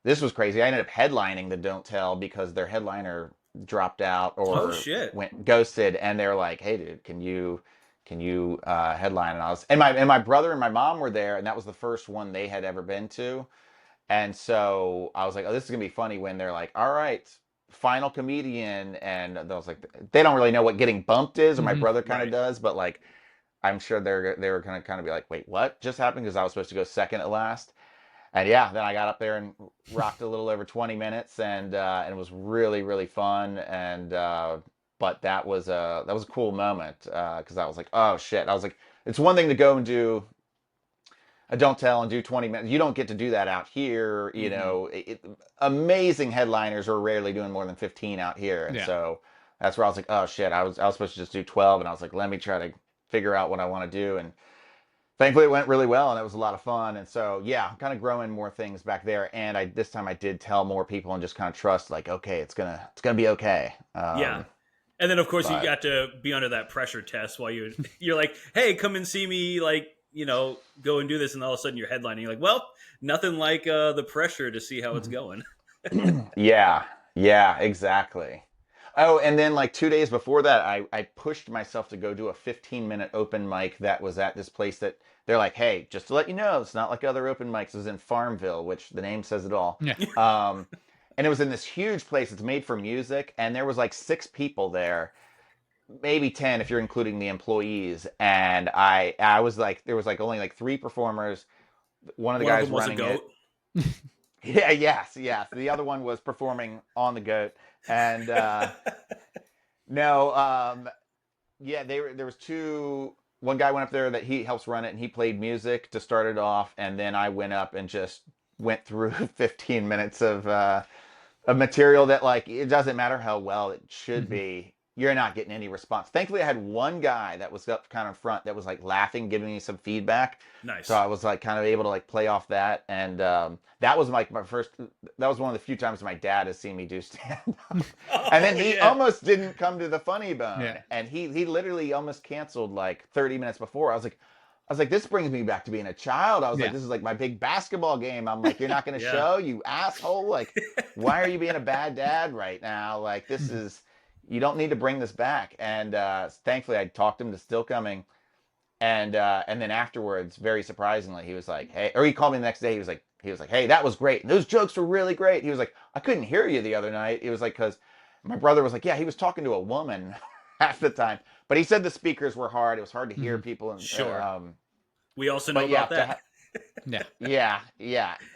This was crazy. I ended up headlining the Don't Tell because their headliner dropped out or went ghosted, and they're like, "Hey, dude, can you headline?" And my brother and my mom were there, and that was the first one they had ever been to, and so I was like, "Oh, this is gonna be funny." When they're like, "All right, final comedian," and I was like, they don't really know what getting bumped is, or my brother kind of does, but like, I'm sure they were gonna kind of be like, "Wait, what just happened?" Because I was supposed to go second at last. And then I got up there and rocked a little over 20 minutes, and it was really, really fun. And but that was a cool moment because I was like, oh shit! I was like, it's one thing to go and do a Don't Tell and do 20 minutes. You don't get to do that out here. Amazing headliners are rarely doing more than 15 out here, and so that's where I was like, oh shit! I was supposed to just do 12, and I was like, let me try to figure out what I want to do. And thankfully, it went really well, and it was a lot of fun. And so, I'm kind of growing more things back there. And this time I did tell more people and just kind of trust, like, okay, it's gonna be okay. And then of course you got to be under that pressure test while you're like, hey, come and see me, like, go and do this, and all of a sudden you're headlining. You're like, well, nothing like the pressure to see how it's going. Yeah, exactly. Oh, and then like 2 days before that, I pushed myself to go do a 15-minute open mic that was at this place that they're like, hey, just to let you know, it's not like other open mics. It was in Farmville, which the name says it all. Yeah. And it was in this huge place. It's made for music, and there was like 6 people there, maybe 10 if you're including the employees. And I was like, there was like only like 3 performers. One of the guys running it. Yes. The other one was performing on the goat. And there was 2. One guy went up there that he helps run it, and he played music to start it off, and then I went up and just went through 15 minutes of material that, like, it doesn't matter how well it should be, you're not getting any response. Thankfully, I had one guy that was up kind of front that was like laughing, giving me some feedback. Nice. So I was like kind of able to like play off that, and that was like my first. That was one of the few times my dad has seen me do stand up. And then he almost didn't come to the Funny Bone, and he literally almost canceled like 30 minutes before. I was like, this brings me back to being a child. I was like, this is like my big basketball game. I'm like, you're not going to show, you asshole. Like, why are you being a bad dad right now? Like, this is. You don't need to bring this back. And thankfully, I talked him to still coming. And then afterwards, very surprisingly, he was like, hey, or he called me the next day. He was like, hey, that was great. Those jokes were really great. He was like, I couldn't hear you the other night. It was like, because my brother was like, yeah, he was talking to a woman half the time. But he said the speakers were hard. It was hard to hear people. And, sure. We also know about that. Yeah.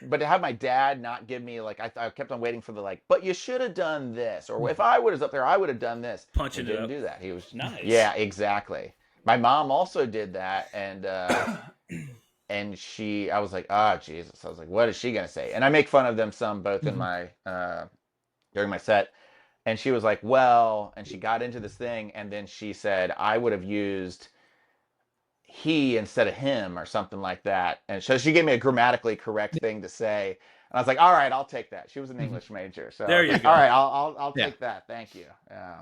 But to have my dad not give me, like, I kept on waiting for the, like, but you should have done this. Or if I was up there, I would have done this. Punching it up. He didn't do that. He was nice. Yeah, exactly. My mom also did that. And and I was like, Jesus. I was like, what is she going to say? And I make fun of them some, both in my, during my set. And she was like, well, and she got into this thing. And then she said, I would have used he instead of him or something like that. And so she gave me a grammatically correct thing to say. And I was like, all right, I'll take that. She was an English major. So there you go. All right, I'll take that. Thank you. Yeah.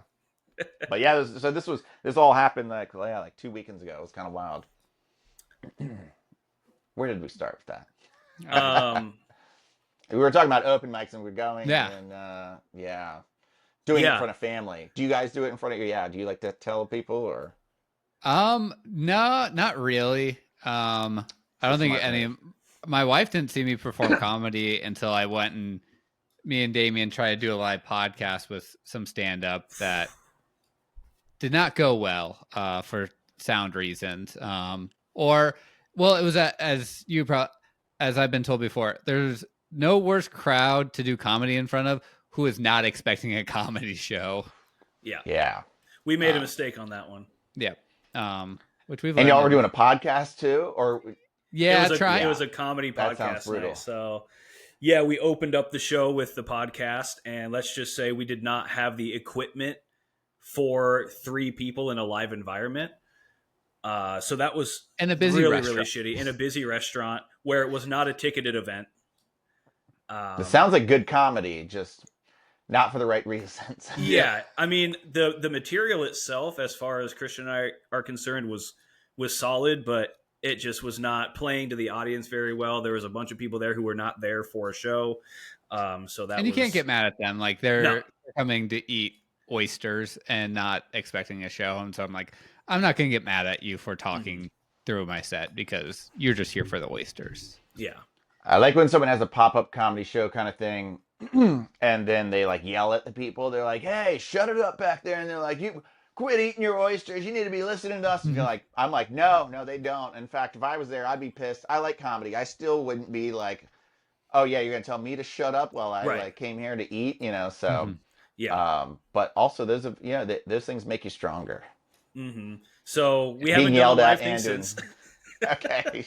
But yeah, this all happened like 2 weekends ago. It was kind of wild. Where did we start with that? We were talking about open mics and we're going and doing it in front of family. Do you guys do it in front of do you like to tell people or? No, not really. I don't think my wife didn't see me perform comedy until I went and me and Damien tried to do a live podcast with some stand-up that did not go well for sound reasons. It was as I've been told before, there's no worse crowd to do comedy in front of who is not expecting a comedy show. Yeah. We made a mistake on that one. Yeah. Which we've and y'all were doing a podcast too, or it was a comedy podcast night. So we opened up the show with the podcast, and let's just say we did not have the equipment for 3 people in a live environment. So that was in a busy really restaurant. Shitty in a busy restaurant where it was not a ticketed event. It sounds like good comedy, just not for the right reasons. I mean, the material itself, as far as Christian and I are concerned, was solid, but it just was not playing to the audience very well. There was a bunch of people there who were not there for a show. You can't get mad at them. Like they're coming to eat oysters and not expecting a show. And so I'm like, I'm not going to get mad at you for talking through my set because you're just here for the oysters. Yeah. I like when someone has a pop-up comedy show kind of thing and then they like yell at the people. They're like, hey, shut it up back there. And they're like, you quit eating your oysters. You need to be listening to us. And you're like, I'm like, no, they don't. In fact, if I was there, I'd be pissed. I like comedy. I still wouldn't be like, oh yeah, you're going to tell me to shut up while I came here to eat, so. But also those things make you stronger. So we haven't done a live thing since. Okay.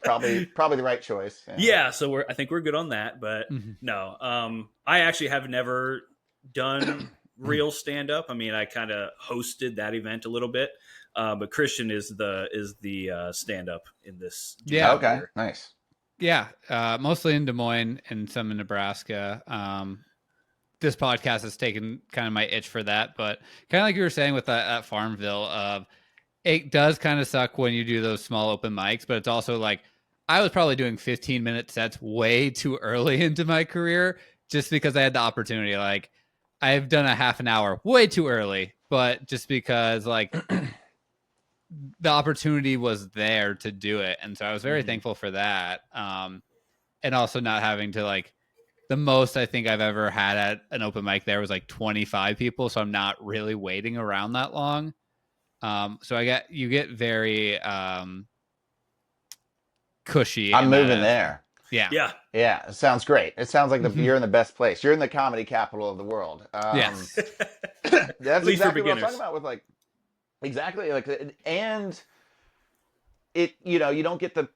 Probably the right choice. So I think we're good on that, but no. I actually have never done real stand up. I mean, I kind of hosted that event a little bit. But Christian is the stand up in this. Yeah. Okay. Year. Nice. Yeah. Mostly in Des Moines and some in Nebraska. This podcast has taken kind of my itch for that, but kind of like you were saying with that Farmville, it does kind of suck when you do those small open mics, but it's also like I was probably doing 15-minute sets way too early into my career just because I had the opportunity. Like I've done a half an hour way too early, but just because like the opportunity was there to do it. And so I was very thankful for that. And also not having to like, the most I think I've ever had at an open mic there was like 25 people. So I'm not really waiting around that long. So you get very cushy. I'm moving there. Yeah. It sounds great. It sounds like you're in the best place. You're in the comedy capital of the world. Yes. That's exactly what I'm talking about with like, exactly. Like, and it, you don't get the,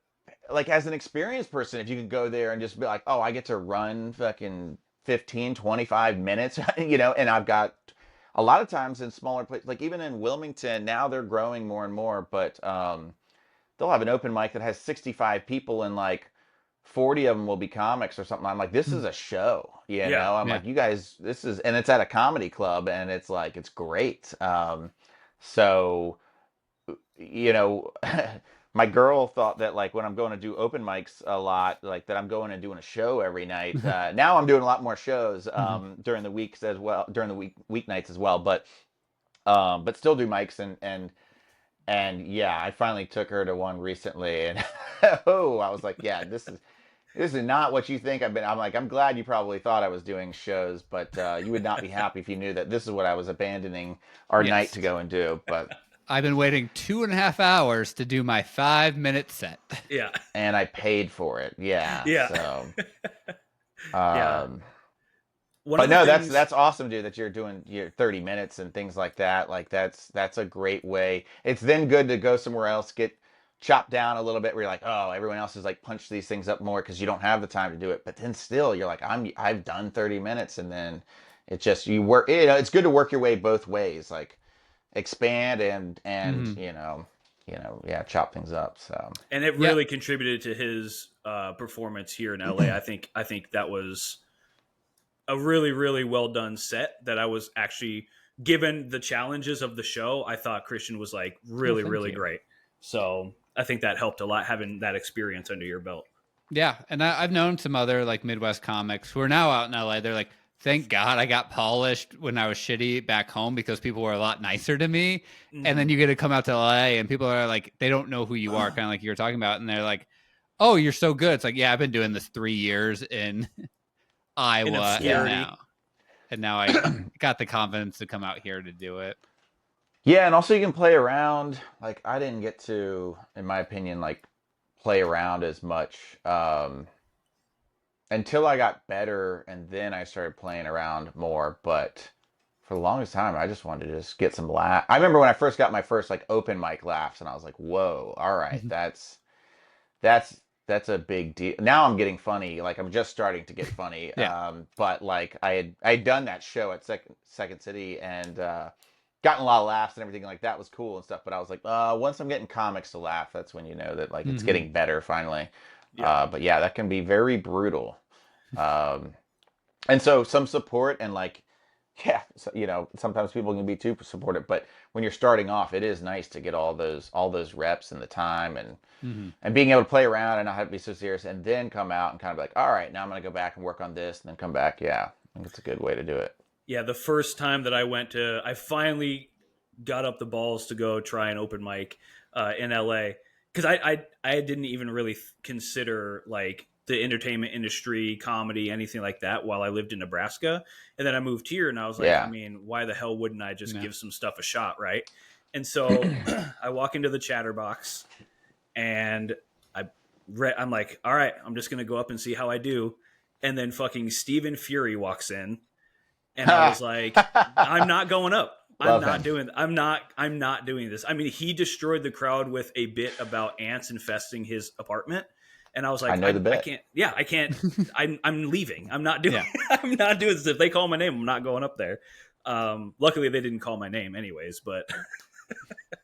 like as an experienced person, if you can go there and just be like, oh, I get to run fucking 15, 25 minutes, and I've got a lot of times in smaller places, like even in Wilmington, now they're growing more and more, but they'll have an open mic that has 65 people and like 40 of them will be comics or something. I'm like, this is a show, I'm like, you guys, and it's at a comedy club and it's like, it's great. So, my girl thought that like when I'm going to do open mics a lot, like that I'm going and doing a show every night. Now I'm doing a lot more shows during the weeks as well, during the weeknights as well, but still do mics and yeah, I finally took her to one recently and I was like, yeah, this is not what you think I'm like, I'm glad you probably thought I was doing shows, but you would not be happy if you knew that this is what I was abandoning our night to go and do. But I've been waiting 2.5 hours to do my 5-minute set. Yeah. And I paid for it. Yeah. Yeah. So, But no, that's awesome, dude, that you're doing your 30 minutes and things like that. Like that's a great way. It's then good to go somewhere else, get chopped down a little bit where you're like, oh, everyone else is like punch these things up more because you don't have the time to do it. But then still you're like, I've done 30 minutes and then it just, you work, it's good to work your way both ways. Like, expand and chop things up. So, and it really contributed to his performance here in LA. I think that was a really, really well done set that I was actually given the challenges of the show, I thought Christian was like really, really great. So I think that helped a lot, having that experience under your belt. Yeah. And I've known some other like Midwest comics who are now out in LA. They're like, thank God I got polished when I was shitty back home because people were a lot nicer to me. Mm-hmm. And then you get to come out to LA and people are like, they don't know who you are, kind of like you were talking about. And they're like, oh, you're so good. It's like, yeah, I've been doing this 3 years in Iowa and now I got the confidence to come out here to do it. Yeah, and also you can play around. Like, I didn't get to, in my opinion, like, play around as much until I got better, and then I started playing around more. But for the longest time, I just wanted to just get some laugh. I remember when I first got my first, like, open mic laughs, and I was like, whoa, all right, that's a big deal. Now I'm getting funny. Like, I'm just starting to get funny. But, like, I had done that show at Second City, and gotten a lot of laughs and everything like that was cool and stuff. But I was like, once I'm getting comics to laugh, that's when you know that like it's getting better finally. Yeah. But yeah, that can be very brutal. And so some support and like, yeah, so, you know, sometimes people can be too supportive, but when you're starting off, it is nice to get all those reps and the time and being able to play around and not have to be so serious and then come out and kind of like, all right, now I'm going to go back and work on this and then come back. Yeah, I think it's a good way to do it. Yeah, the first time that I finally got up the balls to go try an open mic in LA, because I didn't even really consider like the entertainment industry, comedy, anything like that while I lived in Nebraska. And then I moved here and I was like, I mean, why the hell wouldn't I just give some stuff a shot, right? And so I walk into the Chatterbox and I'm like, all right, I'm just going to go up and see how I do. And then fucking Stephen Fury walks in. And I was like, I'm not going up. I'm not doing this. I mean, he destroyed the crowd with a bit about ants infesting his apartment. And I was like, I can't. I'm leaving. I'm not doing this. If they call my name, I'm not going up there. Luckily they didn't call my name anyways, but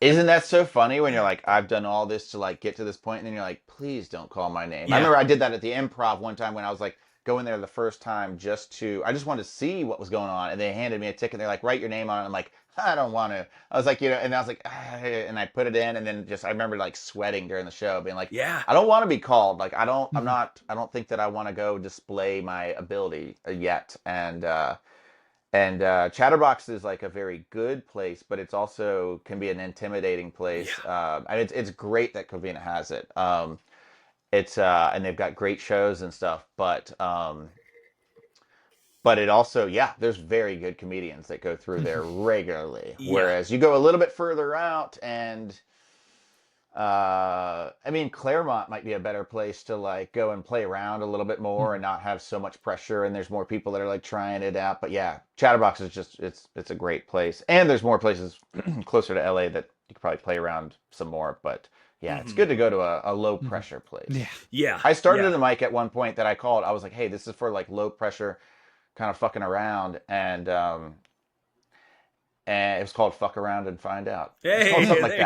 isn't that so funny when you're like, I've done all this to like get to this point, and then you're like, please don't call my name. Yeah. I remember I did that at the Improv one time when I was like, going there the first time I just wanted to see what was going on, and they handed me a ticket. They're like, write your name on it. I'm like, I don't want to. I was like, you know, and I was like, and I put it in, and then I remember like sweating during the show, being like, I don't want to be called. Like, I don't think that I want to go display my ability yet. And Chatterbox is like a very good place, but it's also can be an intimidating place. And it's great that Covina has it. It's and they've got great shows and stuff, but it also, there's very good comedians that go through there regularly. Whereas you go a little bit further out, and I mean, Claremont might be a better place to like go and play around a little bit more and not have so much pressure. And there's more people that are like trying it out. But yeah, Chatterbox is just it's a great place, and there's more places closer to LA that you could probably play around some more, but. Yeah, it's good to go to a low pressure place. Yeah. I started a mic at one point that I called. I was like, hey, this is for like low pressure kind of fucking around. And it was called Fuck Around and Find Out. Hey, something like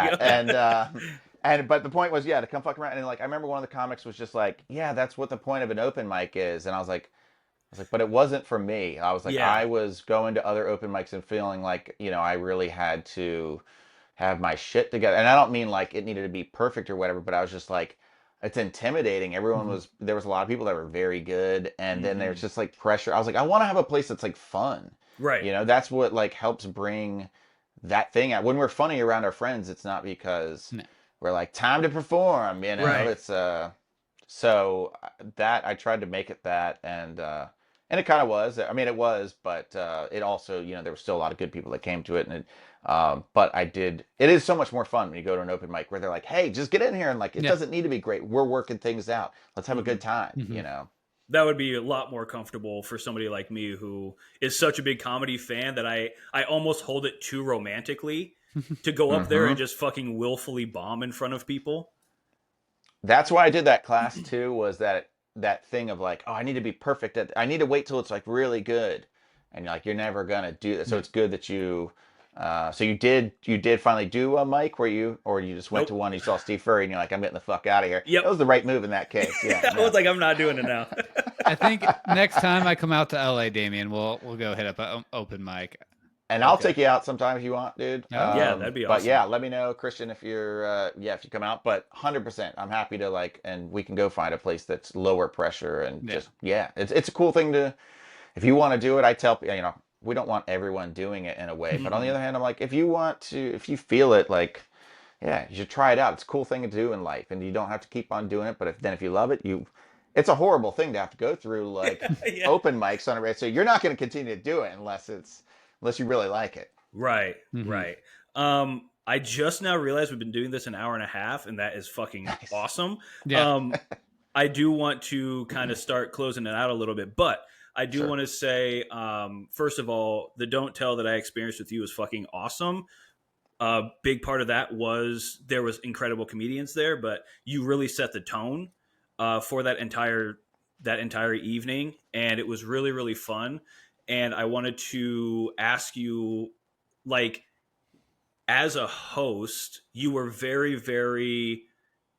that. But the point was, to come fuck around. And like, I remember one of the comics was just like, yeah, that's what the point of an open mic is. And I was like, but it wasn't for me. I was like, I was going to other open mics and feeling like, you know, I really had to have my shit together. And I don't mean like it needed to be perfect or whatever, but I was just like, it's intimidating. Everyone there was a lot of people that were very good. And then there's just like pressure. I was like, I want to have a place that's like fun. Right. You know, that's what like helps bring that thing out. When we're funny around our friends, it's not because we're like, time to perform, you know, it's, so that I tried to make it that. And it kind of was, I mean, it was, but it also, you know, there were still a lot of good people that came to it. And but it is so much more fun when you go to an open mic where they're like, hey, just get in here. And like, it doesn't need to be great. We're working things out. Let's have a good time, you know? That would be a lot more comfortable for somebody like me who is such a big comedy fan that I almost hold it too romantically to go up there and just fucking willfully bomb in front of people. That's why I did that class too, was that thing of like, oh, I need to be perfect. I need to wait till it's like really good. And you're like, you're never going to do that. So it's good that you, so you did finally do a mic or you just went to one, you saw Steve Furry and you're like, I'm getting the fuck out of here. Yep. That was the right move in that case. Yeah. I was like, I'm not doing it now. I think next time I come out to LA, Damien, we'll go hit up an open mic. And I'll take you out sometime if you want, dude. Yeah, that'd be awesome. But yeah, let me know, Christian, if you're if you come out. But 100%, I'm happy to and we can go find a place that's lower pressure and it's a cool thing to. If you want to do it, I tell we don't want everyone doing it in a way, but on the other hand, I'm like, if you feel it, you should try it out. It's a cool thing to do in life, and you don't have to keep on doing it. But if you love it, it's a horrible thing to have to go through open mics on a radio. So you're not going to continue to do it unless you really like it. Right. Right. I just now realized we've been doing this an hour and a half, and that is fucking awesome. Yeah. I do want to kind of start closing it out a little bit, but I do want to say, first of all, the Don't Tell that I experienced with you was fucking awesome. A big part of that was there was incredible comedians there, but you really set the tone for that entire evening, and it was really, really fun. And I wanted to ask you, as a host, you were very, very,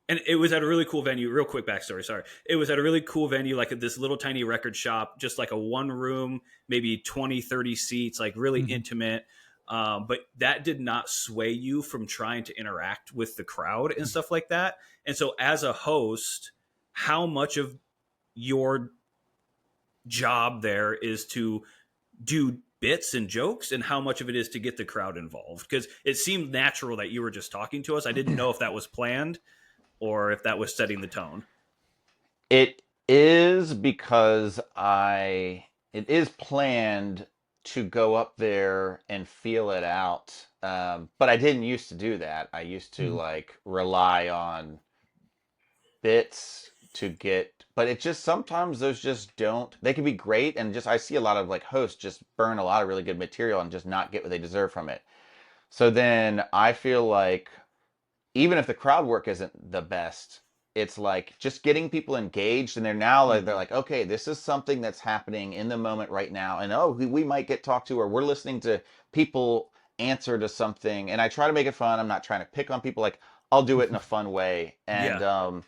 and it was at a really cool venue. Real quick backstory, sorry. It was at a really cool venue, at this little tiny record shop, just a one room, maybe 20, 30 seats, really intimate. But that did not sway you from trying to interact with the crowd and stuff like that. And so as a host, how much of your job there is to do bits and jokes, and how much of it is to get the crowd involved? Because it seemed natural that you were just talking to us. I didn't know if that was planned or if that was setting the tone. It is, because it is planned to go up there and feel it out. But I didn't used to do that. I used to rely on bits to get, but it just, sometimes those just don't, they can be great. And I see a lot of hosts just burn a lot of really good material and just not get what they deserve from it. So then I feel even if the crowd work isn't the best, it's just getting people engaged, and they're now they're okay, this is something that's happening in the moment right now, and we might get talked to, or we're listening to people answer to something. And I try to make it fun. I'm not trying to pick on people. I'll do it in a fun way. And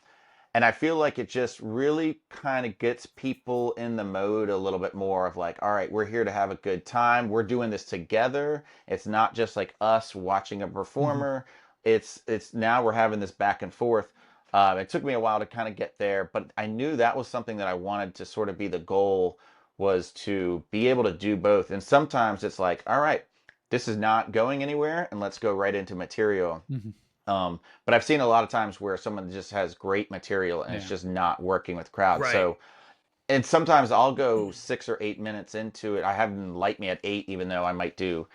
and I feel it just really kind of gets people in the mode a little bit more of all right, we're here to have a good time. We're doing this together. It's not just us watching a performer. It's now we're having this back and forth. It took me a while to kind of get there, but I knew that was something that I wanted to sort of be the goal, was to be able to do both. And sometimes it's all right, this is not going anywhere, and let's go right into material. But I've seen a lot of times where someone just has great material and it's just not working with crowd. Right. So, and sometimes I'll go 6 or 8 minutes into it. I have them light me at 8, even though I might do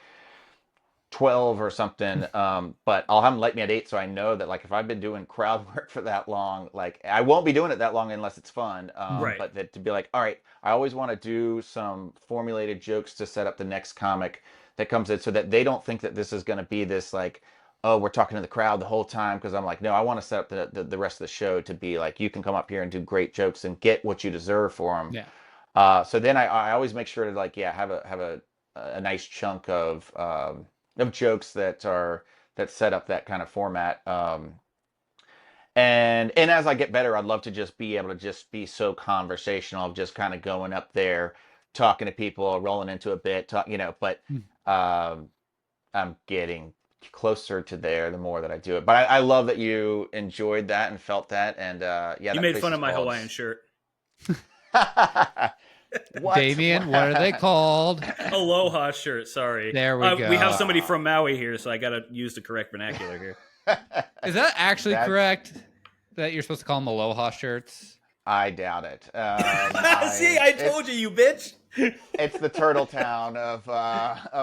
12 or something. But I'll have them light me at 8, so I know that if I've been doing crowd work for that long, I won't be doing it that long unless it's fun. Right. But that to be all right, I always want to do some formulated jokes to set up the next comic that comes in, so that they don't think that this is going to be this oh, we're talking to the crowd the whole time. Because I'm no, I want to set up the rest of the show to be you can come up here and do great jokes and get what you deserve for them. Yeah. So then I always make sure to have a nice chunk of jokes that set up that kind of format. And as I get better, I'd love to just be able to just be so conversational, of just kind of going up there, talking to people, rolling into a bit, but I'm getting closer to there the more that I do it. But I love that you enjoyed that and felt that. And you made fun of my Hawaiian shirt. What? Damien, what are they called? Aloha shirt, sorry. There we go. We have somebody from Maui here, so I got to use the correct vernacular here. Is that actually correct, that you're supposed to call them aloha shirts? I doubt it. See, I told you bitch. It's the turtle town of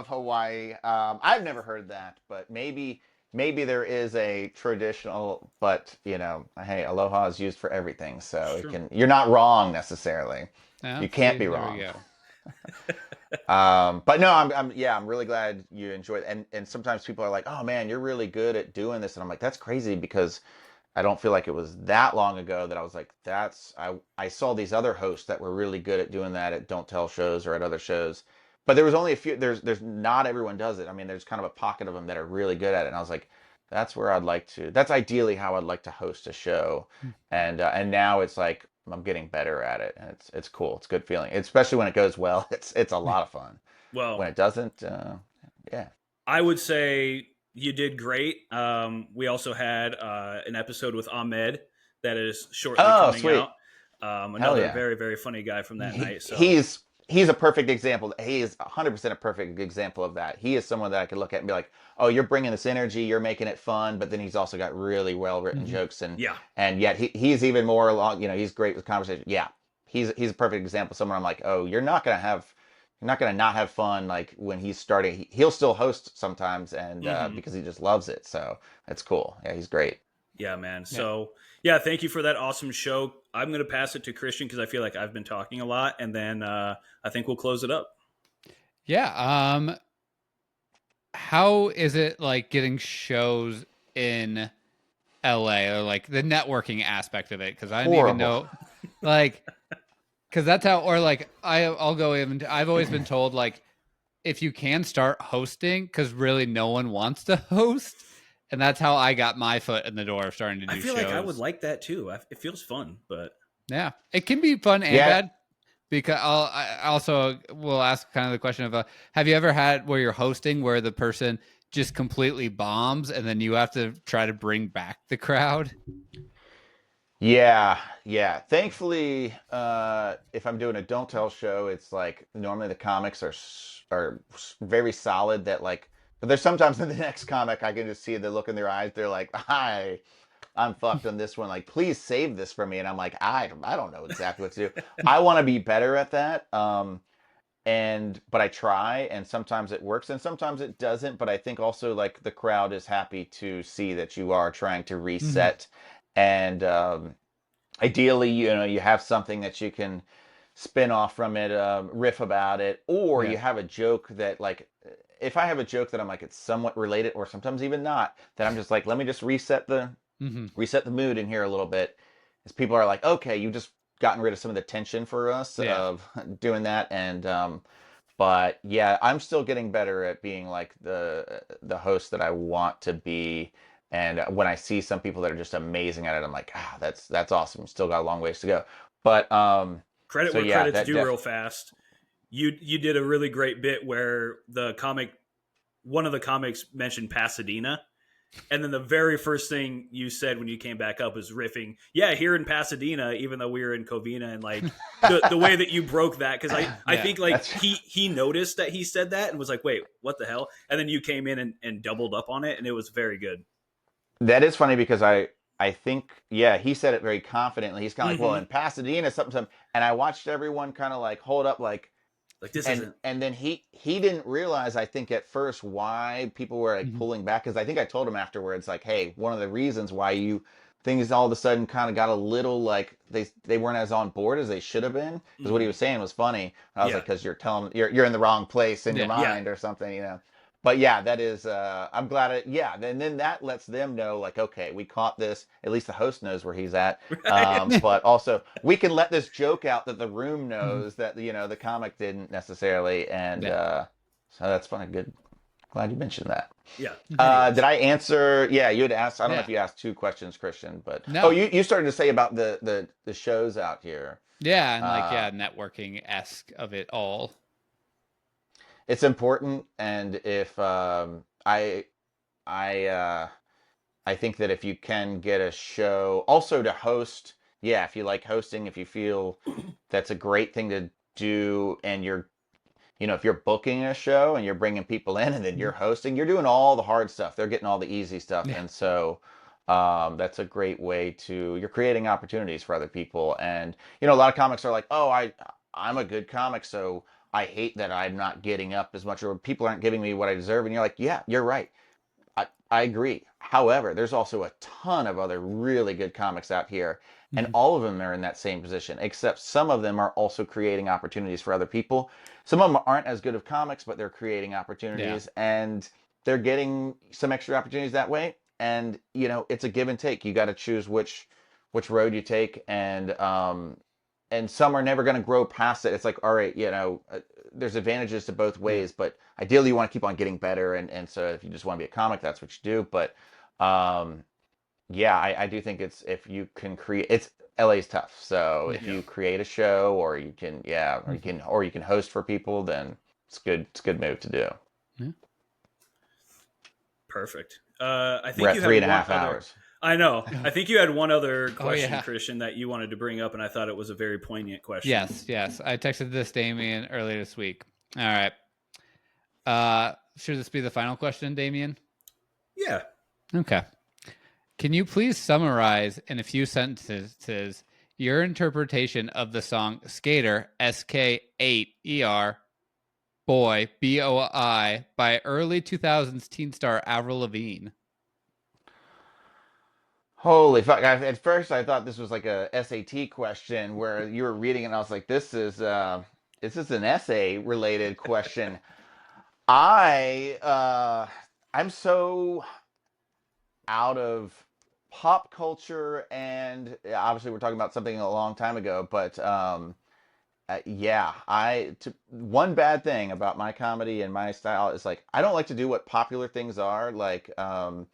Hawaii. I've never heard that, but maybe there is a traditional, but hey, aloha is used for everything, so sure. You're not wrong necessarily. You can't be wrong. There we go. But no, I'm really glad you enjoyed it. And sometimes people are oh man, you're really good at doing this, and I'm that's crazy, because I don't feel it was that long ago that I was I saw these other hosts that were really good at doing that at Don't Tell shows or at other shows, but there was only a few. There's not everyone does it. I mean, there's kind of a pocket of them that are really good at it, and I was that's where I'd like to. That's ideally how I'd like to host a show, and now it's I'm getting better at it, and it's cool. It's a good feeling, especially when it goes well. It's a lot of fun. Well, when it doesn't, Yeah. I would say you did great. We also had an episode with Ahmed that is shortly Oh, coming sweet. out. Hell Another yeah. very, very funny guy from that night. So He's a perfect example. He is 100% a perfect example of that. He is someone that I could look at and be like, oh, you're bringing this energy, you're making it fun, but then he's also got really well written jokes, yeah, and yet he's even more along. He's great with conversation. Yeah, he's a perfect example of someone I'm like, oh, you're not gonna not have fun like when he's starting. He'll still host sometimes, and because he just loves it. So that's cool. Yeah, he's great. Yeah, man. So, yeah, thank you for that awesome show. I'm going to pass it to Christian because I feel like I've been talking a lot, and then I think we'll close it up. Yeah. How is it like getting shows in LA or like the networking aspect of it? Because I didn't even know, like, because that's how, or like I'll go even. I've always been told like if you can start hosting, because really no one wants to host. And that's how I got my foot in the door of starting to do shows. I feel like I would like that too. It feels fun, but yeah, it can be fun and bad. Because I also will ask kind of the question of, have you ever had where you're hosting where the person just completely bombs and then you have to try to bring back the crowd? Yeah. Thankfully, if I'm doing a don't tell show, it's like normally the comics are very solid. That like, but there's sometimes in the next comic I can just see the look in their eyes. They're like, "Hi, I'm fucked on this one. Like, please save this for me." And I'm like, I don't know exactly what to do. I want to be better at that. But I try, and sometimes it works, and sometimes it doesn't. But I think also like the crowd is happy to see that you are trying to reset, and ideally, you have something that you can spin off from it, riff about it, or you have a joke that like. If I have a joke that I'm like it's somewhat related, or sometimes even not, then I'm just like, let me just reset the mood in here a little bit, as people are like, okay, you just gotten rid of some of the tension for us of doing that, and but yeah, I'm still getting better at being like the host that I want to be, and when I see some people that are just amazing at it, I'm like, that's awesome. Still got a long ways to go, but credit so where yeah, credit's due real fast. You did a really great bit where one of the comics mentioned Pasadena. And then the very first thing you said when you came back up was riffing, here in Pasadena, even though we were in Covina, and like the way that you broke that, because I think like he noticed that he said that and was like, wait, what the hell? And then you came in and doubled up on it, and it was very good. That is funny because I think he said it very confidently. He's kind of like, well, in Pasadena, something, and I watched everyone kind of like hold up like this isn't. And then he didn't realize, I think at first, why people were like pulling back, because I think I told him afterwards like, hey, one of the reasons why things all of a sudden kind of got a little like they weren't as on board as they should have been, because what he was saying was funny. And I was like, because you're in the wrong place in your mind or something, But yeah, that is, I'm glad and then that lets them know, like, okay, we caught this. At least the host knows where he's at. But also, we can let this joke out that the room knows that, the comic didn't necessarily. And so that's funny. Good. Glad you mentioned that. Yeah. Did I answer? Yeah, you had asked, I don't know if you asked 2 questions, Christian, but. No. Oh, you started to say about the shows out here. Yeah, and like, networking-esque of it all. It's important, and if I think that if you can get a show also to host, if you like hosting, if you feel that's a great thing to do, and if you're booking a show and you're bringing people in and then you're hosting, you're doing all the hard stuff. They're getting all the easy stuff, and so that's a great way you're creating opportunities for other people. And a lot of comics are like, oh, I'm a good comic, so I hate that I'm not getting up as much, or people aren't giving me what I deserve. And you're like, yeah, you're right. I agree. However, there's also a ton of other really good comics out here, and all of them are in that same position, except some of them are also creating opportunities for other people. Some of them aren't as good of comics, but they're creating opportunities, and they're getting some extra opportunities that way. And, it's a give and take. You got to choose which road you take, and some are never going to grow past it. It's like, all right, there's advantages to both ways, but ideally you want to keep on getting better. And so if you just want to be a comic, that's what you do. But I do think if you can create, LA's tough. So if you create a show, or you can, or you can host for people, then it's good. It's a good move to do. Yeah. Perfect. I think We're at you 3.5 had one hours. I know. I think you had one other question, yeah. Christian, that you wanted to bring up, and I thought it was a very poignant question. Yes. I texted this Damien earlier this week. All right. Should this be the final question, Damien? Yeah. Okay. Can you please summarize in a few sentences your interpretation of the song Skater, SK8ER, Boy, BOI, by early 2000s teen star Avril Lavigne? Holy fuck. At first, I thought this was like a SAT question where you were reading it, and I was like, this is an essay related question. I'm so out of pop culture, and obviously we're talking about something a long time ago, but one bad thing about my comedy and my style is like I don't like to do what popular things are, like and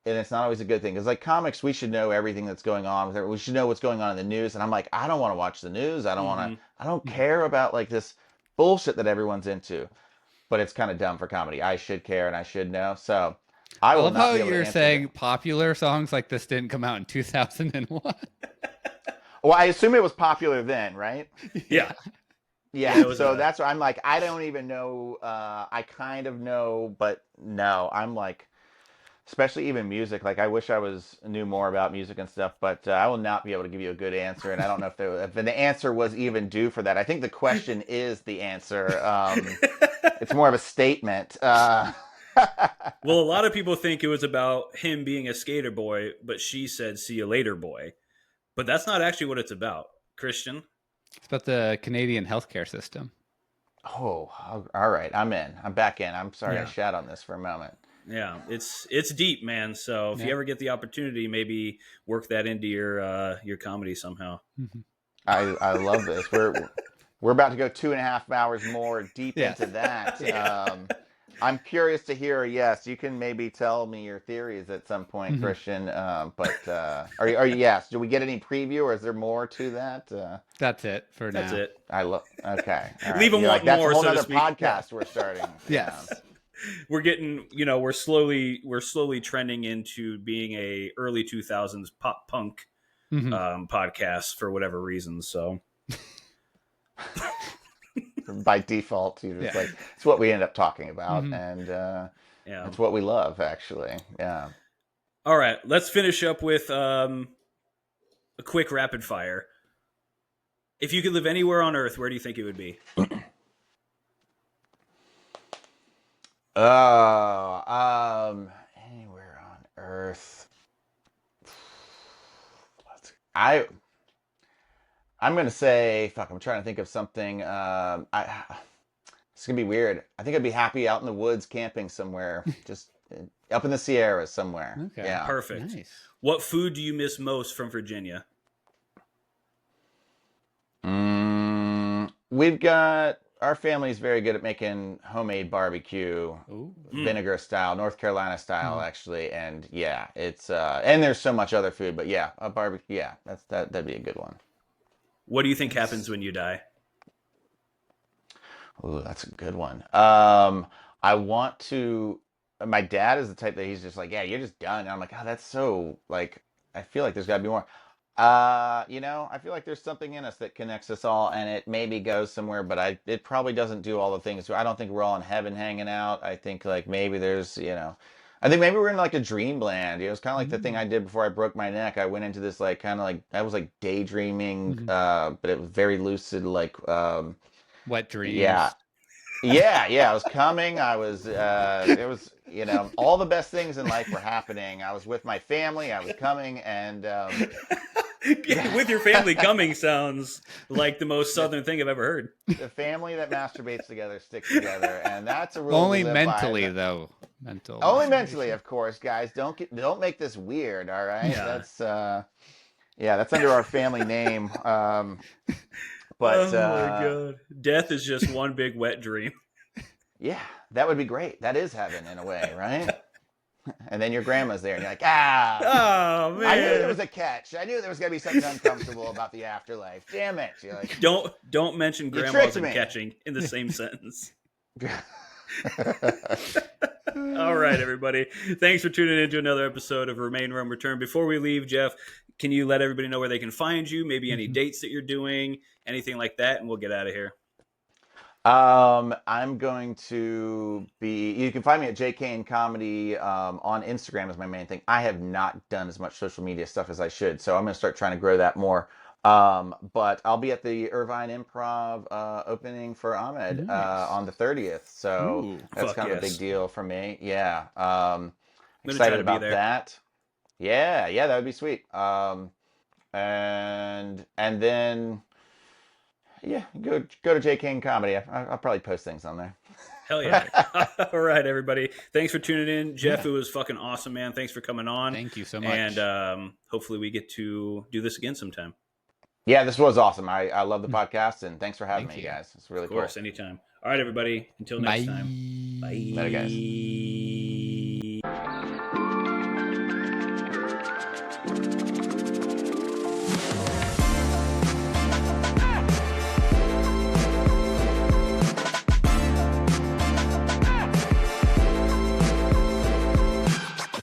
it's not always a good thing, because like comics, we should know everything that's going on with it. We should know what's going on in the news, and I'm like, I don't want to watch the news. I don't care about like this bullshit that everyone's into. But it's kind of dumb for comedy. I should care and I should know. So I will love not how be able to you're answer saying that. popular songs like this didn't come out in 2001. Well, I assume it was popular then, right? Yeah. Yeah. So that's why I'm like, I don't even know. I kind of know, but no, I'm like, especially even music. Like I wish I knew more about music and stuff, but I will not be able to give you a good answer. And I don't know if the answer was even due for that. I think the question is the answer. It's more of a statement. Well, a lot of people think it was about him being a skater boy, but she said, "See you later, boy." But that's not actually what it's about, Christian. It's about the Canadian healthcare system. Oh, all right. I'm in. I'm back in. I'm sorry I shat on this for a moment. Yeah, it's deep, man. So if you ever get the opportunity, maybe work that into your comedy somehow. Mm-hmm. I love this. We're about to go 2.5 hours more deep into that. I'm curious to hear. Yes, you can maybe tell me your theories at some point, Christian. But are you? Yes. Do we get any preview, or is there more to that? That's it for now. That's it. I love. Okay. All right. Leave them like, wanting that's more. a whole So to other speak. podcast we're starting. Yes. We're getting, we're slowly trending into being a early 2000s pop punk podcast for whatever reason. So By default, you just like it's what we end up talking about, and it's what we love, actually. Yeah. All right, let's finish up with a quick rapid fire. If you could live anywhere on Earth, where do you think it would be? Anywhere on Earth. I'm gonna say, fuck. I'm trying to think of something. It's gonna be weird. I think I'd be happy out in the woods, camping somewhere, just up in the Sierras somewhere. Okay. Yeah, Perfect. Nice. What food do you miss most from Virginia? We've got our family's very good at making homemade barbecue, vinegar style, North Carolina style, actually, and yeah, it's and there's so much other food, but yeah, a barbecue, yeah, that'd be a good one. What do you think happens when you die? Ooh, that's a good one. I want to. My dad is the type that he's just like, yeah, you're just done. And I'm like, oh, that's so like. I feel like there's got to be more. I feel like there's something in us that connects us all, and it maybe goes somewhere, but it probably doesn't do all the things. I don't think we're all in heaven hanging out. I think like maybe there's, I think maybe we're in like a dreamland. It's kind of like the thing I did before I broke my neck. I went into this like kind of like I was like daydreaming, but it was very lucid, like wet dreams. Yeah. I was coming. I was. It was. All the best things in life were happening. I was with my family. I was coming, and with your family coming sounds like the most southern thing I've ever heard. The family that masturbates together sticks together, and that's a rule. Only mentally, though. Only mentally, of course, guys. Don't make this weird. All right. Yeah. That's under our family name. But oh my god, death is just one big wet dream. Yeah, that would be great. That is heaven in a way, right? And then your grandma's there, and you're like, oh man, I knew there was a catch. I knew there was gonna be something uncomfortable about the afterlife. Damn it! You're like, don't mention grandmas and catching in the same sentence. All right, everybody. Thanks for tuning in to another episode of Remain, Roam, Return. Before we leave, Jeff, can you let everybody know where they can find you? Maybe any dates that you're doing, anything like that, and we'll get out of here. I'm going to be, you can find me at Jeff Kane Comedy, on Instagram is my main thing. I have not done as much social media stuff as I should, so I'm going to start trying to grow that more. But I'll be at the Irvine Improv, opening for Ahmed, on the 30th. So that's kind of a big deal for me. Yeah. Excited about that. Yeah. That would be sweet. And then, yeah, go to Jeff Kane Comedy. I'll probably post things on there. Hell yeah. All right, everybody. Thanks for tuning in. Jeff, It was fucking awesome, man. Thanks for coming on. Thank you so much. And hopefully we get to do this again sometime. Yeah, this was awesome. I love the podcast, and thanks for having me, guys. It's really cool. Of course, anytime. All right, everybody. Until next time. Bye. Bye, guys.